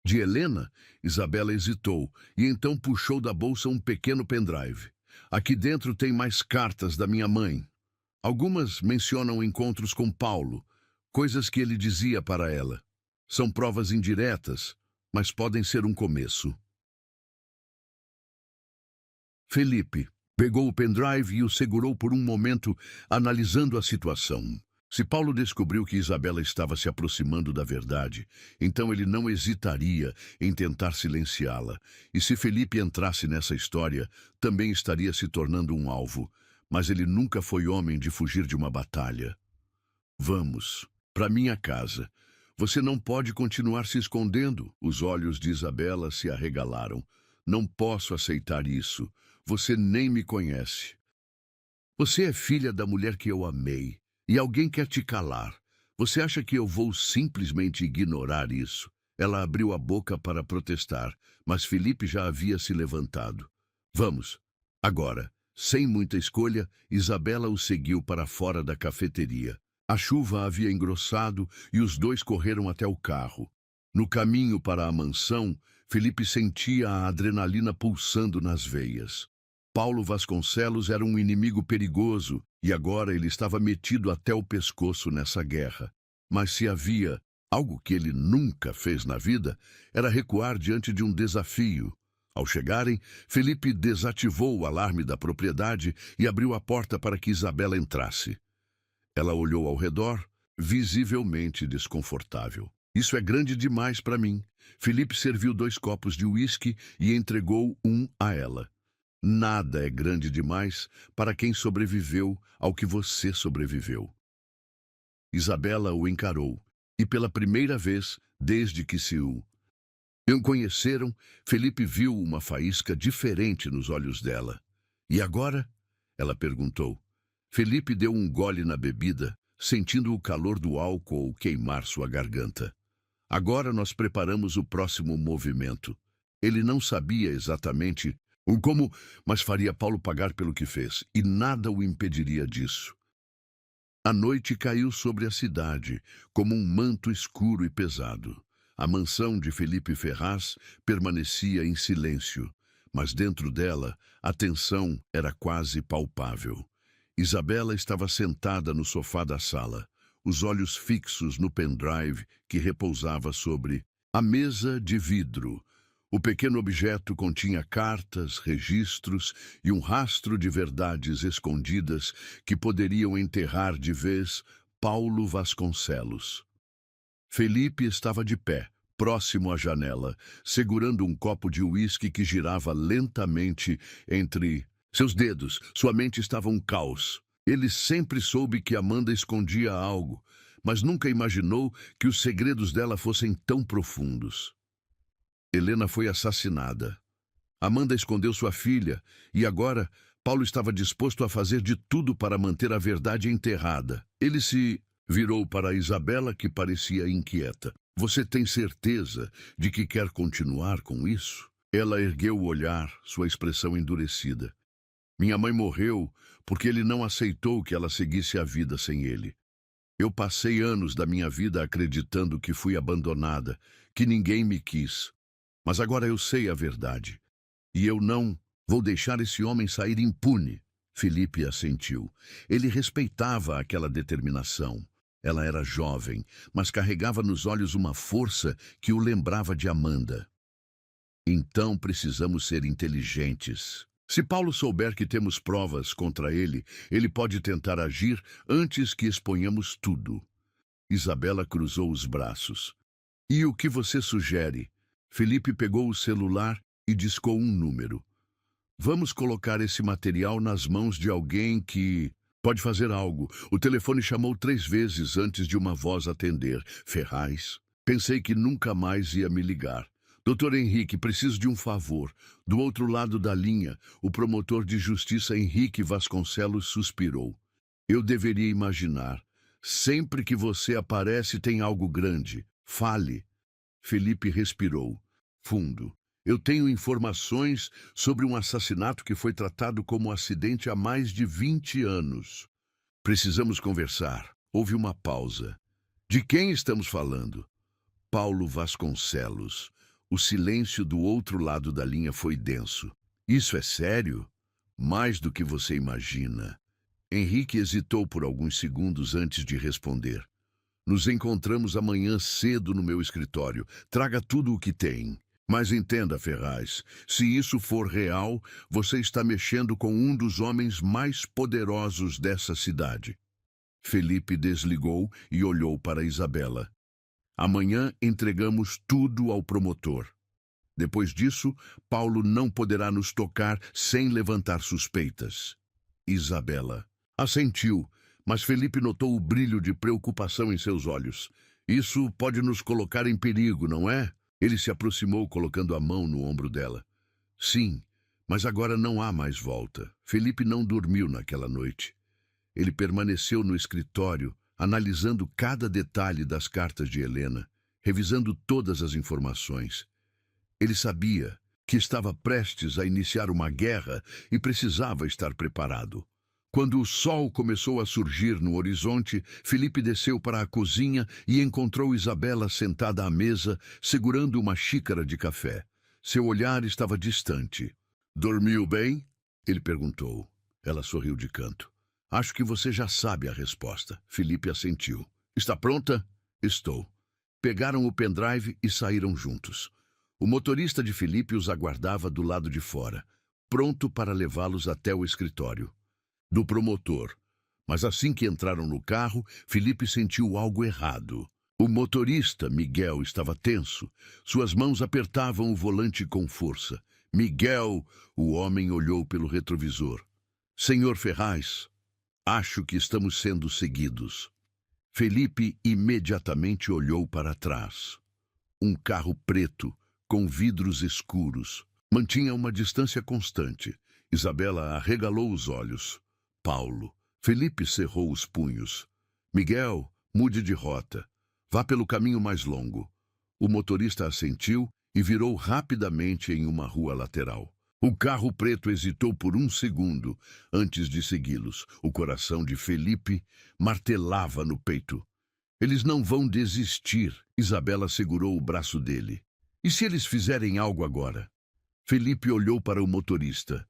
De Helena, Isabela hesitou e então puxou da bolsa um pequeno pendrive. Aqui dentro tem mais cartas da minha mãe. Algumas mencionam encontros com Paulo, Coisas que ele dizia para ela. São provas indiretas, mas podem ser um começo. Felipe pegou o pendrive e o segurou por um momento, analisando a situação. Se Paulo descobriu que Isabela estava se aproximando da verdade, então ele não hesitaria em tentar silenciá-la. E se Felipe entrasse nessa história, também estaria se tornando um alvo. Mas ele nunca foi homem de fugir de uma batalha. Vamos, para minha casa. Você não pode continuar se escondendo. Os olhos de Isabela se arregalaram. Não posso aceitar isso. Você nem me conhece. Você é filha da mulher que eu amei. E alguém quer te calar. Você acha que eu vou simplesmente ignorar isso? Ela abriu a boca para protestar, mas Felipe já havia se levantado. Vamos. Agora, sem muita escolha, Isabela o seguiu para fora da cafeteria. A chuva havia engrossado e os dois correram até o carro. No caminho para a mansão, Felipe sentia a adrenalina pulsando nas veias. Paulo Vasconcelos era um inimigo perigoso e agora ele estava metido até o pescoço nessa guerra. Mas se havia algo que ele nunca fez na vida, era recuar diante de um desafio. Ao chegarem, Felipe desativou o alarme da propriedade e abriu a porta para que Isabela entrasse. Ela olhou ao redor, visivelmente desconfortável. Isso é grande demais para mim. Felipe serviu 2 copos de uísque e entregou um a ela. Nada é grande demais para quem sobreviveu ao que você sobreviveu. Isabela o encarou, e pela primeira vez, desde que se o conheceram, Felipe viu uma faísca diferente nos olhos dela. E agora? Ela perguntou. Felipe deu um gole na bebida, sentindo o calor do álcool queimar sua garganta. Agora nós preparamos o próximo movimento. Ele não sabia exatamente como, mas faria Paulo pagar pelo que fez, e nada o impediria disso. A noite caiu sobre a cidade, como um manto escuro e pesado. A mansão de Felipe Ferraz permanecia em silêncio, mas dentro dela a tensão era quase palpável. Isabela estava sentada no sofá da sala, os olhos fixos no pendrive que repousava sobre a mesa de vidro. O pequeno objeto continha cartas, registros e um rastro de verdades escondidas que poderiam enterrar de vez Paulo Vasconcelos. Felipe estava de pé, próximo à janela, segurando um copo de uísque que girava lentamente entre seus dedos. Sua mente estava um caos. Ele sempre soube que Amanda escondia algo, mas nunca imaginou que os segredos dela fossem tão profundos. Helena foi assassinada. Amanda escondeu sua filha, e agora Paulo estava disposto a fazer de tudo para manter a verdade enterrada. Ele se virou para Isabela, que parecia inquieta. Você tem certeza de que quer continuar com isso? Ela ergueu o olhar, sua expressão endurecida. Minha mãe morreu porque ele não aceitou que ela seguisse a vida sem ele. Eu passei anos da minha vida acreditando que fui abandonada, que ninguém me quis. Mas agora eu sei a verdade. E eu não vou deixar esse homem sair impune. Felipe assentiu. Ele respeitava aquela determinação. Ela era jovem, mas carregava nos olhos uma força que o lembrava de Amanda. Então precisamos ser inteligentes. Se Paulo souber que temos provas contra ele, ele pode tentar agir antes que exponhamos tudo. Isabela cruzou os braços. E o que você sugere? Felipe pegou o celular e discou um número. Vamos colocar esse material nas mãos de alguém que pode fazer algo. O telefone chamou 3 vezes antes de uma voz atender. Ferraz. Pensei que nunca mais ia me ligar. Doutor Henrique, preciso de um favor. Do outro lado da linha, o promotor de justiça Henrique Vasconcelos suspirou. Eu deveria imaginar. Sempre que você aparece tem algo grande. Fale. Felipe respirou fundo. Eu tenho informações sobre um assassinato que foi tratado como acidente há mais de 20 anos. Precisamos conversar. Houve uma pausa. De quem estamos falando? Paulo Vasconcelos. O silêncio do outro lado da linha foi denso. Isso é sério? Mais do que você imagina. Henrique hesitou por alguns segundos antes de responder. Nos encontramos amanhã cedo no meu escritório. Traga tudo o que tem. Mas entenda, Ferraz, se isso for real, você está mexendo com um dos homens mais poderosos dessa cidade. Felipe desligou e olhou para Isabela. Amanhã entregamos tudo ao promotor. Depois disso, Paulo não poderá nos tocar sem levantar suspeitas. Isabela assentiu, mas Felipe notou o brilho de preocupação em seus olhos. Isso pode nos colocar em perigo, não é? Ele se aproximou, colocando a mão no ombro dela. Sim, mas agora não há mais volta. Felipe não dormiu naquela noite. Ele permaneceu no escritório, analisando cada detalhe das cartas de Helena, revisando todas as informações. Ele sabia que estava prestes a iniciar uma guerra e precisava estar preparado. Quando o sol começou a surgir no horizonte, Felipe desceu para a cozinha e encontrou Isabela sentada à mesa, segurando uma xícara de café. Seu olhar estava distante. "Dormiu bem?" ele perguntou. Ela sorriu de canto. "Acho que você já sabe a resposta." Felipe assentiu. "Está pronta?" "Estou." Pegaram o pendrive e saíram juntos. O motorista de Felipe os aguardava do lado de fora, pronto para levá-los até o escritório do promotor. Mas assim que entraram no carro, Felipe sentiu algo errado. O motorista, Miguel, estava tenso. Suas mãos apertavam o volante com força. "Miguel", o homem olhou pelo retrovisor. "Senhor Ferraz, acho que estamos sendo seguidos." Felipe imediatamente olhou para trás. Um carro preto, com vidros escuros, mantinha uma distância constante. Isabela arregalou os olhos. "Paulo." Felipe cerrou os punhos. "Miguel, mude de rota. Vá pelo caminho mais longo." O motorista assentiu e virou rapidamente em uma rua lateral. O carro preto hesitou por um segundo antes de segui-los. O coração de Felipe martelava no peito. "Eles não vão desistir." Isabela segurou o braço dele. "E se eles fizerem algo agora?" Felipe olhou para o motorista.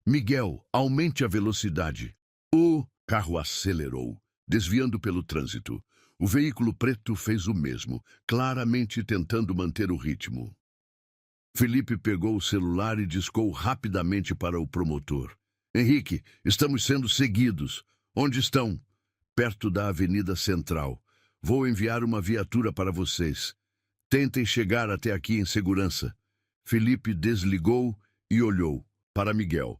"Miguel, aumente a velocidade." O carro acelerou, desviando pelo trânsito. O veículo preto fez o mesmo, claramente tentando manter o ritmo. Felipe pegou o celular e discou rapidamente para o promotor. "Henrique, estamos sendo seguidos." "Onde estão?" "Perto da Avenida Central. Vou enviar uma viatura para vocês. Tentem chegar até aqui em segurança." Felipe desligou e olhou para Miguel.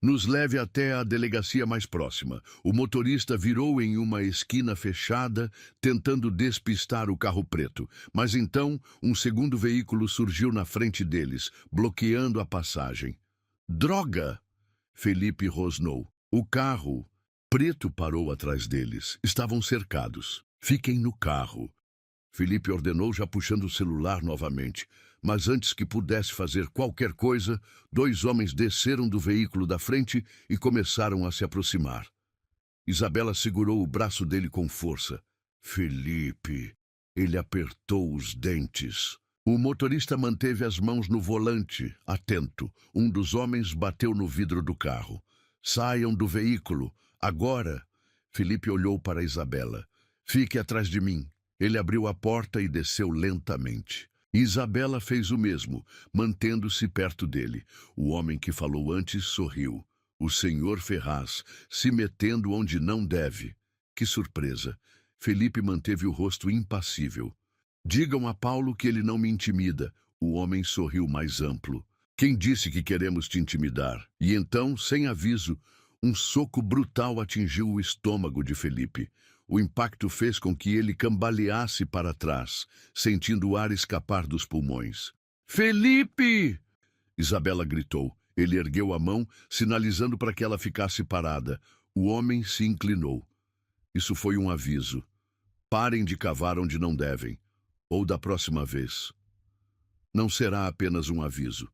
"Nos leve até a delegacia mais próxima." O motorista virou em uma esquina fechada, tentando despistar o carro preto. Mas então, um segundo veículo surgiu na frente deles, bloqueando a passagem. "Droga!" Felipe rosnou. O carro preto parou atrás deles. Estavam cercados. "Fiquem no carro." Felipe ordenou, já puxando o celular novamente. Mas antes que pudesse fazer qualquer coisa, dois homens desceram do veículo da frente e começaram a se aproximar. Isabela segurou o braço dele com força. "Felipe." Ele apertou os dentes. O motorista manteve as mãos no volante, atento. Um dos homens bateu no vidro do carro. "Saiam do veículo, agora." Felipe olhou para Isabela. "Fique atrás de mim." Ele abriu a porta e desceu lentamente. Isabela fez o mesmo, mantendo-se perto dele. O homem que falou antes sorriu. O senhor Ferraz, se metendo onde não deve. Que surpresa! Felipe manteve o rosto impassível. "Digam a Paulo que ele não me intimida." O homem sorriu mais amplo. "Quem disse que queremos te intimidar?" E então, sem aviso, um soco brutal atingiu o estômago de Felipe. O impacto fez com que ele cambaleasse para trás, sentindo o ar escapar dos pulmões. "Felipe!" Isabela gritou. Ele ergueu a mão, sinalizando para que ela ficasse parada. O homem se inclinou. Isso foi um aviso. Parem de cavar onde não devem. Ou da próxima vez. Não será apenas um aviso.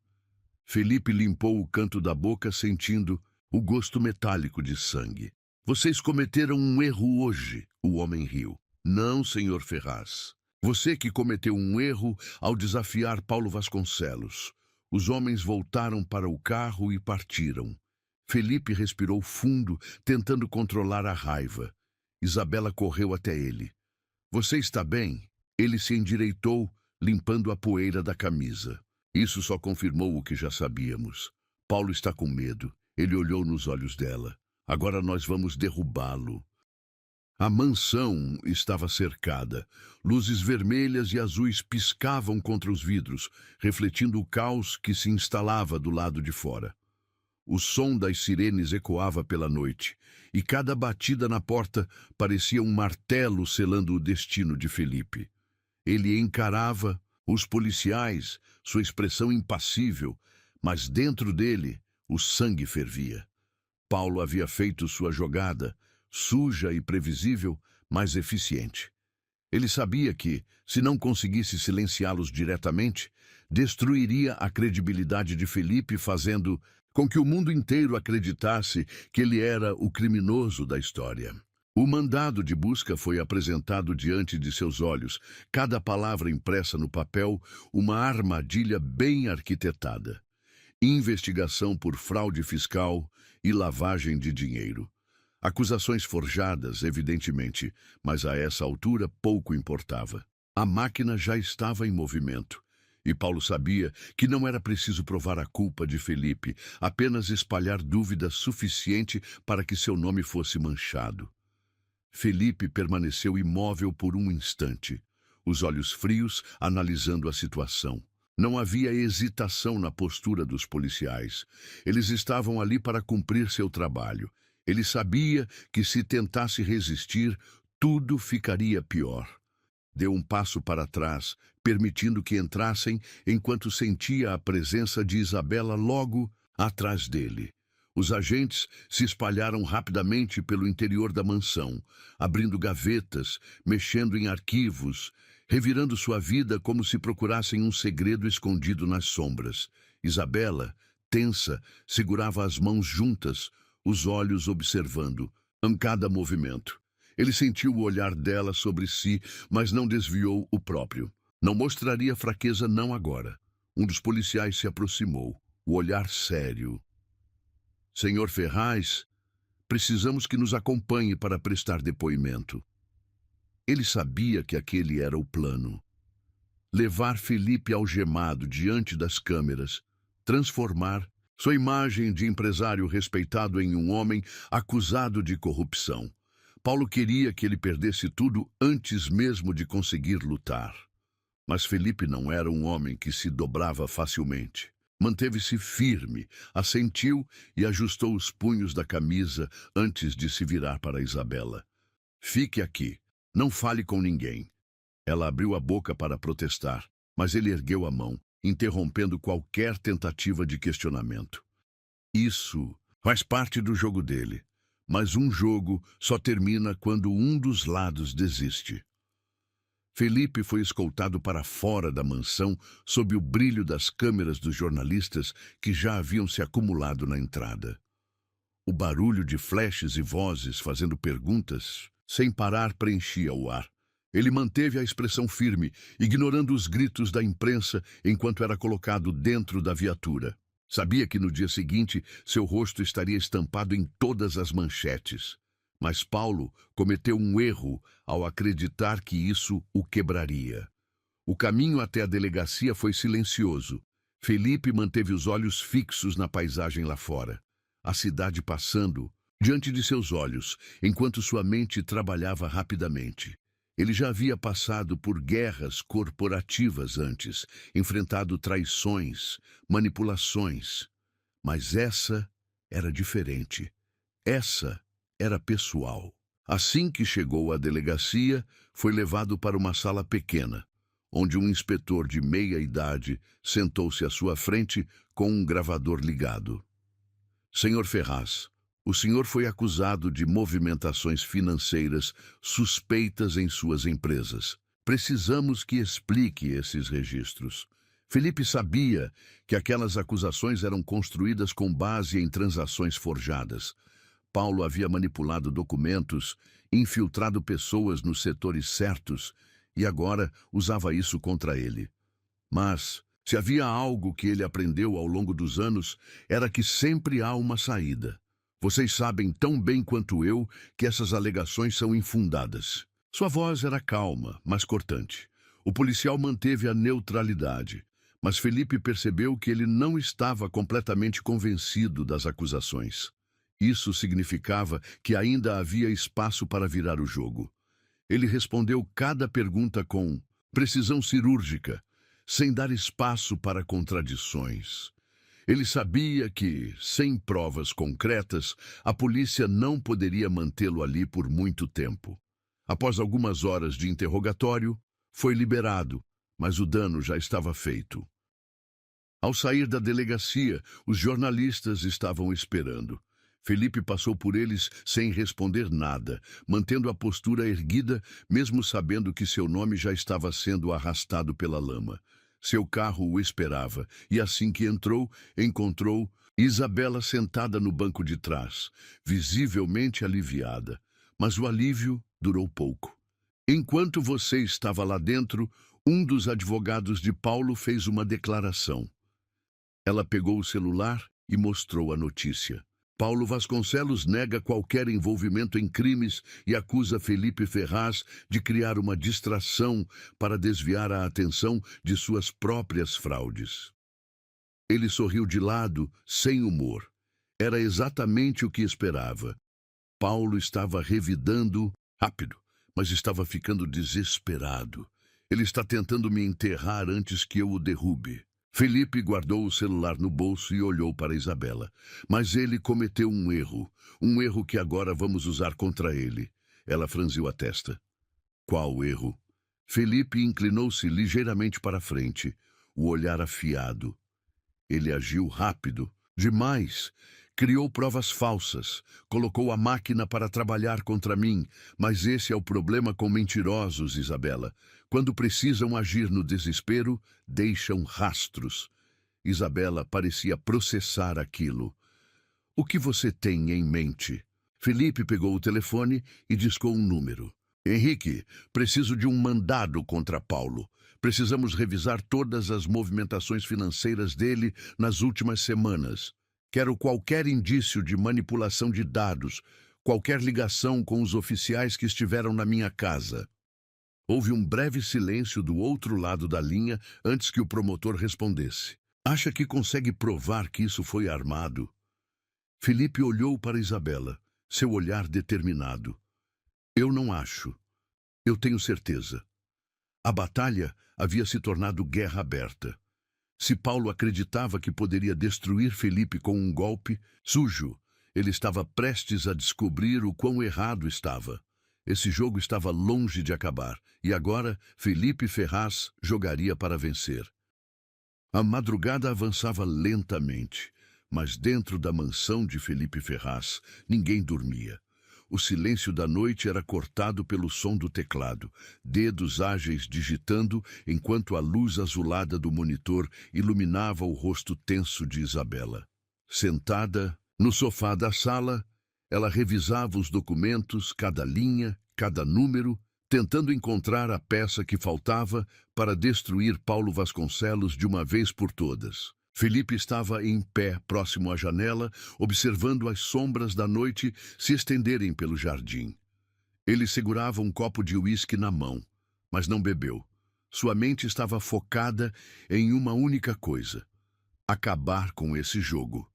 Felipe limpou o canto da boca, sentindo o gosto metálico de sangue. "Vocês cometeram um erro hoje." O homem riu. "Não, senhor Ferraz. Você que cometeu um erro ao desafiar Paulo Vasconcelos." Os homens voltaram para o carro e partiram. Felipe respirou fundo, tentando controlar a raiva. Isabela correu até ele. Você está bem? Ele se endireitou, limpando a poeira da camisa. Isso só confirmou o que já sabíamos. Paulo está com medo. Ele olhou nos olhos dela. Agora nós vamos derrubá-lo. A mansão estava cercada. Luzes vermelhas e azuis piscavam contra os vidros, refletindo o caos que se instalava do lado de fora. O som das sirenes ecoava pela noite, e cada batida na porta parecia um martelo selando o destino de Felipe. Ele encarava os policiais, sua expressão impassível, mas dentro dele o sangue fervia. Paulo havia feito sua jogada, suja e previsível, mas eficiente. Ele sabia que, se não conseguisse silenciá-los diretamente, destruiria a credibilidade de Felipe, fazendo com que o mundo inteiro acreditasse que ele era o criminoso da história. O mandado de busca foi apresentado diante de seus olhos, cada palavra impressa no papel, uma armadilha bem arquitetada. Investigação por fraude fiscal e lavagem de dinheiro. Acusações forjadas, evidentemente, mas a essa altura pouco importava. A máquina já estava em movimento. E Paulo sabia que não era preciso provar a culpa de Felipe, apenas espalhar dúvida suficiente para que seu nome fosse manchado. Felipe permaneceu imóvel por um instante, os olhos frios, analisando a situação. Não havia hesitação na postura dos policiais. Eles estavam ali para cumprir seu trabalho. Ele sabia que se tentasse resistir, tudo ficaria pior. Deu um passo para trás, permitindo que entrassem, enquanto sentia a presença de Isabela logo atrás dele. Os agentes se espalharam rapidamente pelo interior da mansão, abrindo gavetas, mexendo em arquivos, revirando sua vida como se procurassem um segredo escondido nas sombras. Isabela, tensa, segurava as mãos juntas, os olhos observando cada movimento. Ele sentiu o olhar dela sobre si, mas não desviou o próprio. Não mostraria fraqueza não agora. Um dos policiais se aproximou, o olhar sério. Senhor Ferraz, precisamos que nos acompanhe para prestar depoimento. Ele sabia que aquele era o plano. Levar Felipe algemado diante das câmeras, transformar sua imagem de empresário respeitado em um homem acusado de corrupção. Paulo queria que ele perdesse tudo antes mesmo de conseguir lutar. Mas Felipe não era um homem que se dobrava facilmente. Manteve-se firme, assentiu e ajustou os punhos da camisa antes de se virar para Isabela. Fique aqui, não fale com ninguém. Ela abriu a boca para protestar, mas ele ergueu a mão, interrompendo qualquer tentativa de questionamento. Isso faz parte do jogo dele. Mas um jogo só termina quando um dos lados desiste. Felipe foi escoltado para fora da mansão sob o brilho das câmeras dos jornalistas que já haviam se acumulado na entrada. O barulho de flashes e vozes fazendo perguntas sem parar preenchia o ar. Ele manteve a expressão firme, ignorando os gritos da imprensa enquanto era colocado dentro da viatura. Sabia que no dia seguinte seu rosto estaria estampado em todas as manchetes. Mas Paulo cometeu um erro ao acreditar que isso o quebraria. O caminho até a delegacia foi silencioso. Felipe manteve os olhos fixos na paisagem lá fora. A cidade passando diante de seus olhos, enquanto sua mente trabalhava rapidamente. Ele já havia passado por guerras corporativas antes, enfrentado traições, manipulações. Mas essa era diferente. Essa era pessoal. Assim que chegou à delegacia, foi levado para uma sala pequena, onde um inspetor de meia-idade sentou-se à sua frente com um gravador ligado. Senhor Ferraz, o senhor foi acusado de movimentações financeiras suspeitas em suas empresas. Precisamos que explique esses registros. Felipe sabia que aquelas acusações eram construídas com base em transações forjadas. Paulo havia manipulado documentos, infiltrado pessoas nos setores certos e agora usava isso contra ele. Mas, se havia algo que ele aprendeu ao longo dos anos, era que sempre há uma saída. Vocês sabem tão bem quanto eu que essas alegações são infundadas. Sua voz era calma, mas cortante. O policial manteve a neutralidade, mas Felipe percebeu que ele não estava completamente convencido das acusações. Isso significava que ainda havia espaço para virar o jogo. Ele respondeu cada pergunta com precisão cirúrgica, sem dar espaço para contradições. Ele sabia que, sem provas concretas, a polícia não poderia mantê-lo ali por muito tempo. Após algumas horas de interrogatório, foi liberado, mas o dano já estava feito. Ao sair da delegacia, os jornalistas estavam esperando. Felipe passou por eles sem responder nada, mantendo a postura erguida, mesmo sabendo que seu nome já estava sendo arrastado pela lama. Seu carro o esperava, e assim que entrou, encontrou Isabela sentada no banco de trás, visivelmente aliviada. Mas o alívio durou pouco. Enquanto você estava lá dentro, um dos advogados de Paulo fez uma declaração. Ela pegou o celular e mostrou a notícia. Paulo Vasconcelos nega qualquer envolvimento em crimes e acusa Felipe Ferraz de criar uma distração para desviar a atenção de suas próprias fraudes. Ele sorriu de lado, sem humor. Era exatamente o que esperava. Paulo estava revidando rápido, mas estava ficando desesperado. Ele está tentando me enterrar antes que eu o derrube. Felipe guardou o celular no bolso e olhou para Isabela. Mas ele cometeu um erro que agora vamos usar contra ele. Ela franziu a testa. Qual erro? Felipe inclinou-se ligeiramente para frente, o olhar afiado. Ele agiu rápido, demais. Criou provas falsas, colocou a máquina para trabalhar contra mim, mas esse é o problema com mentirosos, Isabela. Quando precisam agir no desespero, deixam rastros. Isabela parecia processar aquilo. O que você tem em mente? Felipe pegou o telefone e discou um número. Henrique, preciso de um mandado contra Paulo. Precisamos revisar todas as movimentações financeiras dele nas últimas semanas. Quero qualquer indício de manipulação de dados, qualquer ligação com os oficiais que estiveram na minha casa. Houve um breve silêncio do outro lado da linha antes que o promotor respondesse. Acha que consegue provar que isso foi armado? Felipe olhou para Isabela, seu olhar determinado. Eu não acho. Eu tenho certeza. A batalha havia se tornado guerra aberta. Se Paulo acreditava que poderia destruir Felipe com um golpe sujo, ele estava prestes a descobrir o quão errado estava. Esse jogo estava longe de acabar, e agora Felipe Ferraz jogaria para vencer. A madrugada avançava lentamente, mas dentro da mansão de Felipe Ferraz, ninguém dormia. O silêncio da noite era cortado pelo som do teclado, dedos ágeis digitando enquanto a luz azulada do monitor iluminava o rosto tenso de Isabela. Sentada no sofá da sala, ela revisava os documentos, cada linha, cada número, tentando encontrar a peça que faltava para destruir Paulo Vasconcelos de uma vez por todas. Felipe estava em pé, próximo à janela, observando as sombras da noite se estenderem pelo jardim. Ele segurava um copo de uísque na mão, mas não bebeu. Sua mente estava focada em uma única coisa: acabar com esse jogo.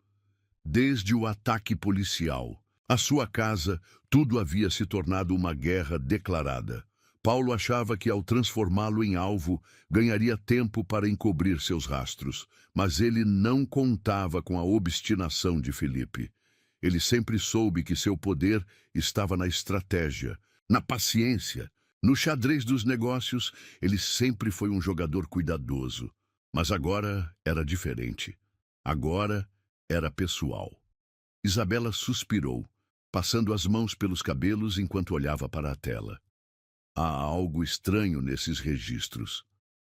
Desde o ataque policial, à sua casa, tudo havia se tornado uma guerra declarada. Paulo achava que, ao transformá-lo em alvo, ganharia tempo para encobrir seus rastros, mas ele não contava com a obstinação de Felipe. Ele sempre soube que seu poder estava na estratégia, na paciência. No xadrez dos negócios, ele sempre foi um jogador cuidadoso. Mas agora era diferente. Agora era pessoal. Isabela suspirou, passando as mãos pelos cabelos enquanto olhava para a tela. Há algo estranho nesses registros.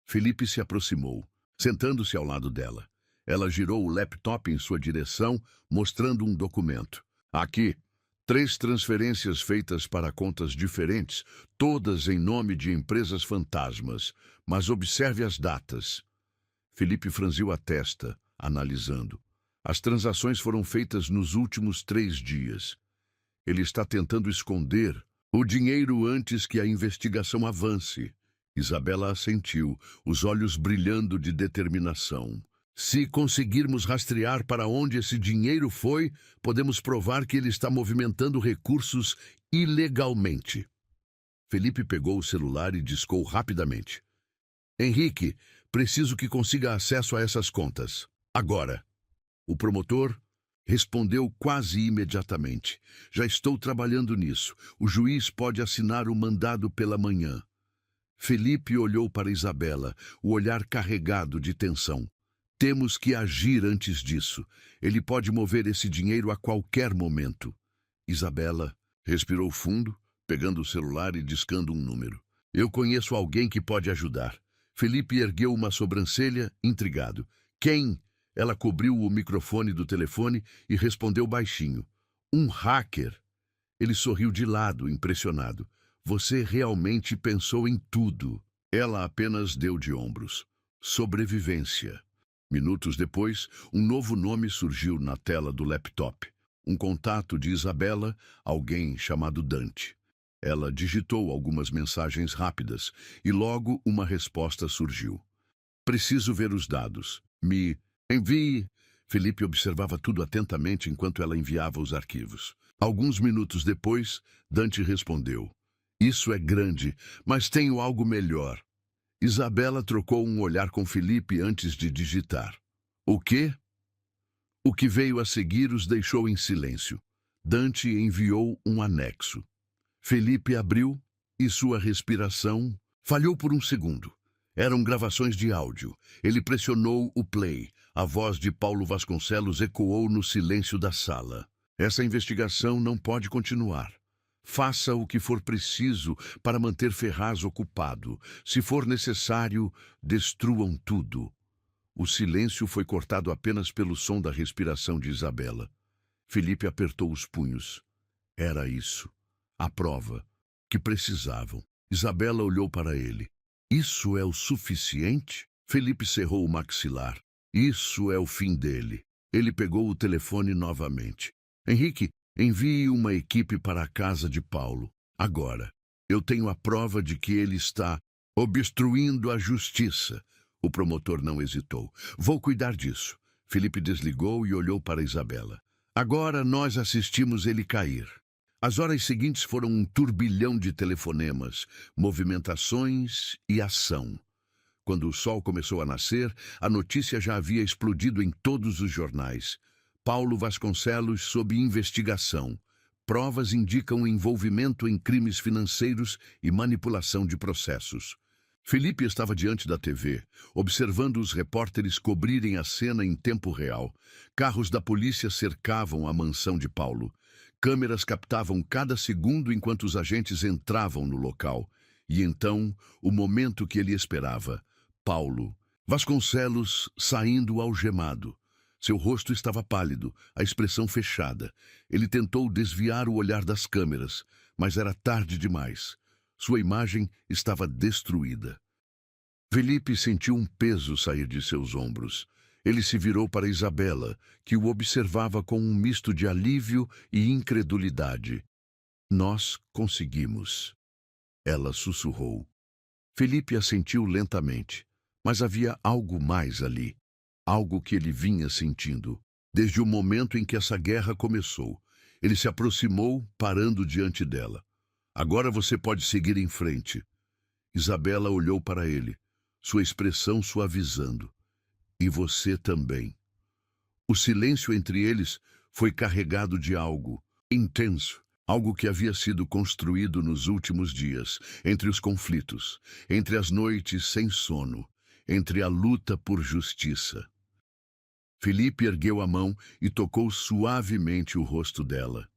Felipe se aproximou, sentando-se ao lado dela. Ela girou o laptop em sua direção, mostrando um documento. Aqui, 3 transferências feitas para contas diferentes, todas em nome de empresas fantasmas. Mas observe as datas. Felipe franziu a testa, analisando. As transações foram feitas nos últimos 3 dias. Ele está tentando esconder O dinheiro antes que a investigação avance. Isabela assentiu, os olhos brilhando de determinação. Se conseguirmos rastrear para onde esse dinheiro foi, podemos provar que ele está movimentando recursos ilegalmente. Felipe pegou o celular e discou rapidamente. Henrique, preciso que consiga acesso a essas contas. Agora. O promotor respondeu quase imediatamente. Já estou trabalhando nisso. O juiz pode assinar o mandado pela manhã. Felipe olhou para Isabela, o olhar carregado de tensão. Temos que agir antes disso. Ele pode mover esse dinheiro a qualquer momento. Isabela respirou fundo, pegando o celular e discando um número. Eu conheço alguém que pode ajudar. Felipe ergueu uma sobrancelha, intrigado. Quem? Ela cobriu o microfone do telefone e respondeu baixinho. Um hacker. Ele sorriu de lado, impressionado. Você realmente pensou em tudo. Ela apenas deu de ombros. Sobrevivência. Minutos depois, um novo nome surgiu na tela do laptop. Um contato de Isabela, alguém chamado Dante. Ela digitou algumas mensagens rápidas e logo uma resposta surgiu. Preciso ver os dados. Me envie. Felipe observava tudo atentamente enquanto ela enviava os arquivos. Alguns minutos depois, Dante respondeu. Isso é grande, mas tenho algo melhor. Isabela trocou um olhar com Felipe antes de digitar. O quê? O que veio a seguir os deixou em silêncio. Dante enviou um anexo. Felipe abriu e sua respiração falhou por um segundo. Eram gravações de áudio. Ele pressionou o play. A voz de Paulo Vasconcelos ecoou no silêncio da sala. Essa investigação não pode continuar. Faça o que for preciso para manter Ferraz ocupado. Se for necessário, destruam tudo. O silêncio foi cortado apenas pelo som da respiração de Isabela. Felipe apertou os punhos. Era isso. A prova que precisavam. Isabela olhou para ele. Isso é o suficiente? Felipe cerrou o maxilar. Isso é o fim dele. Ele pegou o telefone novamente. Henrique, envie uma equipe para a casa de Paulo. Agora. Eu tenho a prova de que ele está obstruindo a justiça. O promotor não hesitou. Vou cuidar disso. Felipe desligou e olhou para Isabela. Agora nós assistimos ele cair. As horas seguintes foram um turbilhão de telefonemas, movimentações e ação. Quando o sol começou a nascer, a notícia já havia explodido em todos os jornais. Paulo Vasconcelos sob investigação. Provas indicam envolvimento em crimes financeiros e manipulação de processos. Felipe estava diante da TV, observando os repórteres cobrirem a cena em tempo real. Carros da polícia cercavam a mansão de Paulo. Câmeras captavam cada segundo enquanto os agentes entravam no local. E então, o momento que ele esperava. Paulo Vasconcelos saindo algemado. Seu rosto estava pálido, a expressão fechada. Ele tentou desviar o olhar das câmeras, mas era tarde demais. Sua imagem estava destruída. Felipe sentiu um peso sair de seus ombros. Ele se virou para Isabela, que o observava com um misto de alívio e incredulidade. Nós conseguimos. Ela sussurrou. Felipe assentiu lentamente, mas havia algo mais ali. Algo que ele vinha sentindo, desde o momento em que essa guerra começou. Ele se aproximou, parando diante dela. Agora você pode seguir em frente. Isabela olhou para ele, sua expressão suavizando. E você também. O silêncio entre eles foi carregado de algo intenso, algo que havia sido construído nos últimos dias, entre os conflitos, entre as noites sem sono, entre a luta por justiça. Felipe ergueu a mão e tocou suavemente o rosto dela.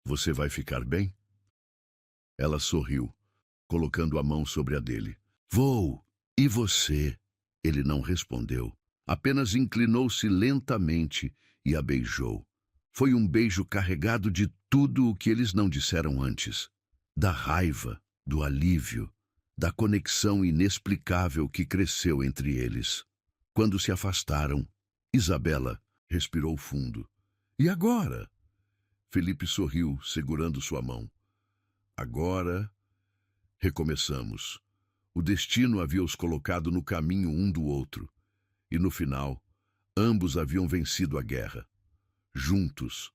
Você vai ficar bem? Ela sorriu, colocando a mão sobre a dele. Vou. E você? Ele não respondeu. Apenas inclinou-se lentamente e a beijou. Foi um beijo carregado de tudo o que eles não disseram antes. Da raiva, do alívio, da conexão inexplicável que cresceu entre eles. Quando se afastaram, Isabela respirou fundo. E agora? Felipe sorriu, segurando sua mão. Agora, recomeçamos. O destino havia os colocado no caminho um do outro, e no final, ambos haviam vencido a guerra. Juntos.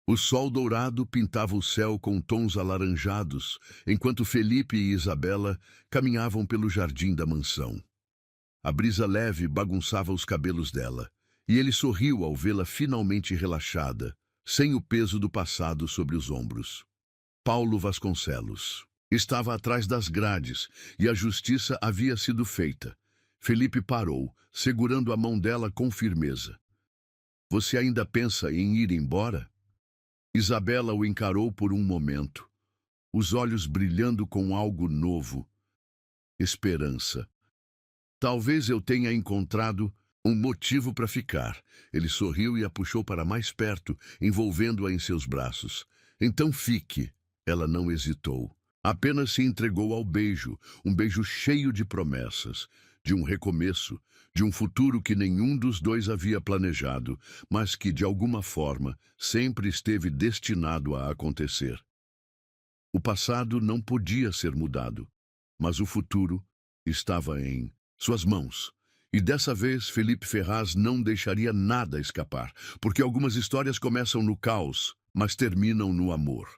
O sol dourado pintava o céu com tons alaranjados, enquanto Felipe e Isabela caminhavam pelo jardim da mansão. A brisa leve bagunçava os cabelos dela, e ele sorriu ao vê-la finalmente relaxada, sem o peso do passado sobre os ombros. Paulo Vasconcelos estava atrás das grades, e a justiça havia sido feita. Felipe parou, segurando a mão dela com firmeza. Você ainda pensa em ir embora? Isabela o encarou por um momento, os olhos brilhando com algo novo. Esperança. Talvez eu tenha encontrado um motivo para ficar. Ele sorriu e a puxou para mais perto, envolvendo-a em seus braços. Então fique. Ela não hesitou. Apenas se entregou ao beijo, um beijo cheio de promessas, de um recomeço, de um futuro que nenhum dos dois havia planejado, mas que, de alguma forma, sempre esteve destinado a acontecer. O passado não podia ser mudado, mas o futuro estava em suas mãos. E dessa vez, Felipe Ferraz não deixaria nada escapar, porque algumas histórias começam no caos, mas terminam no amor.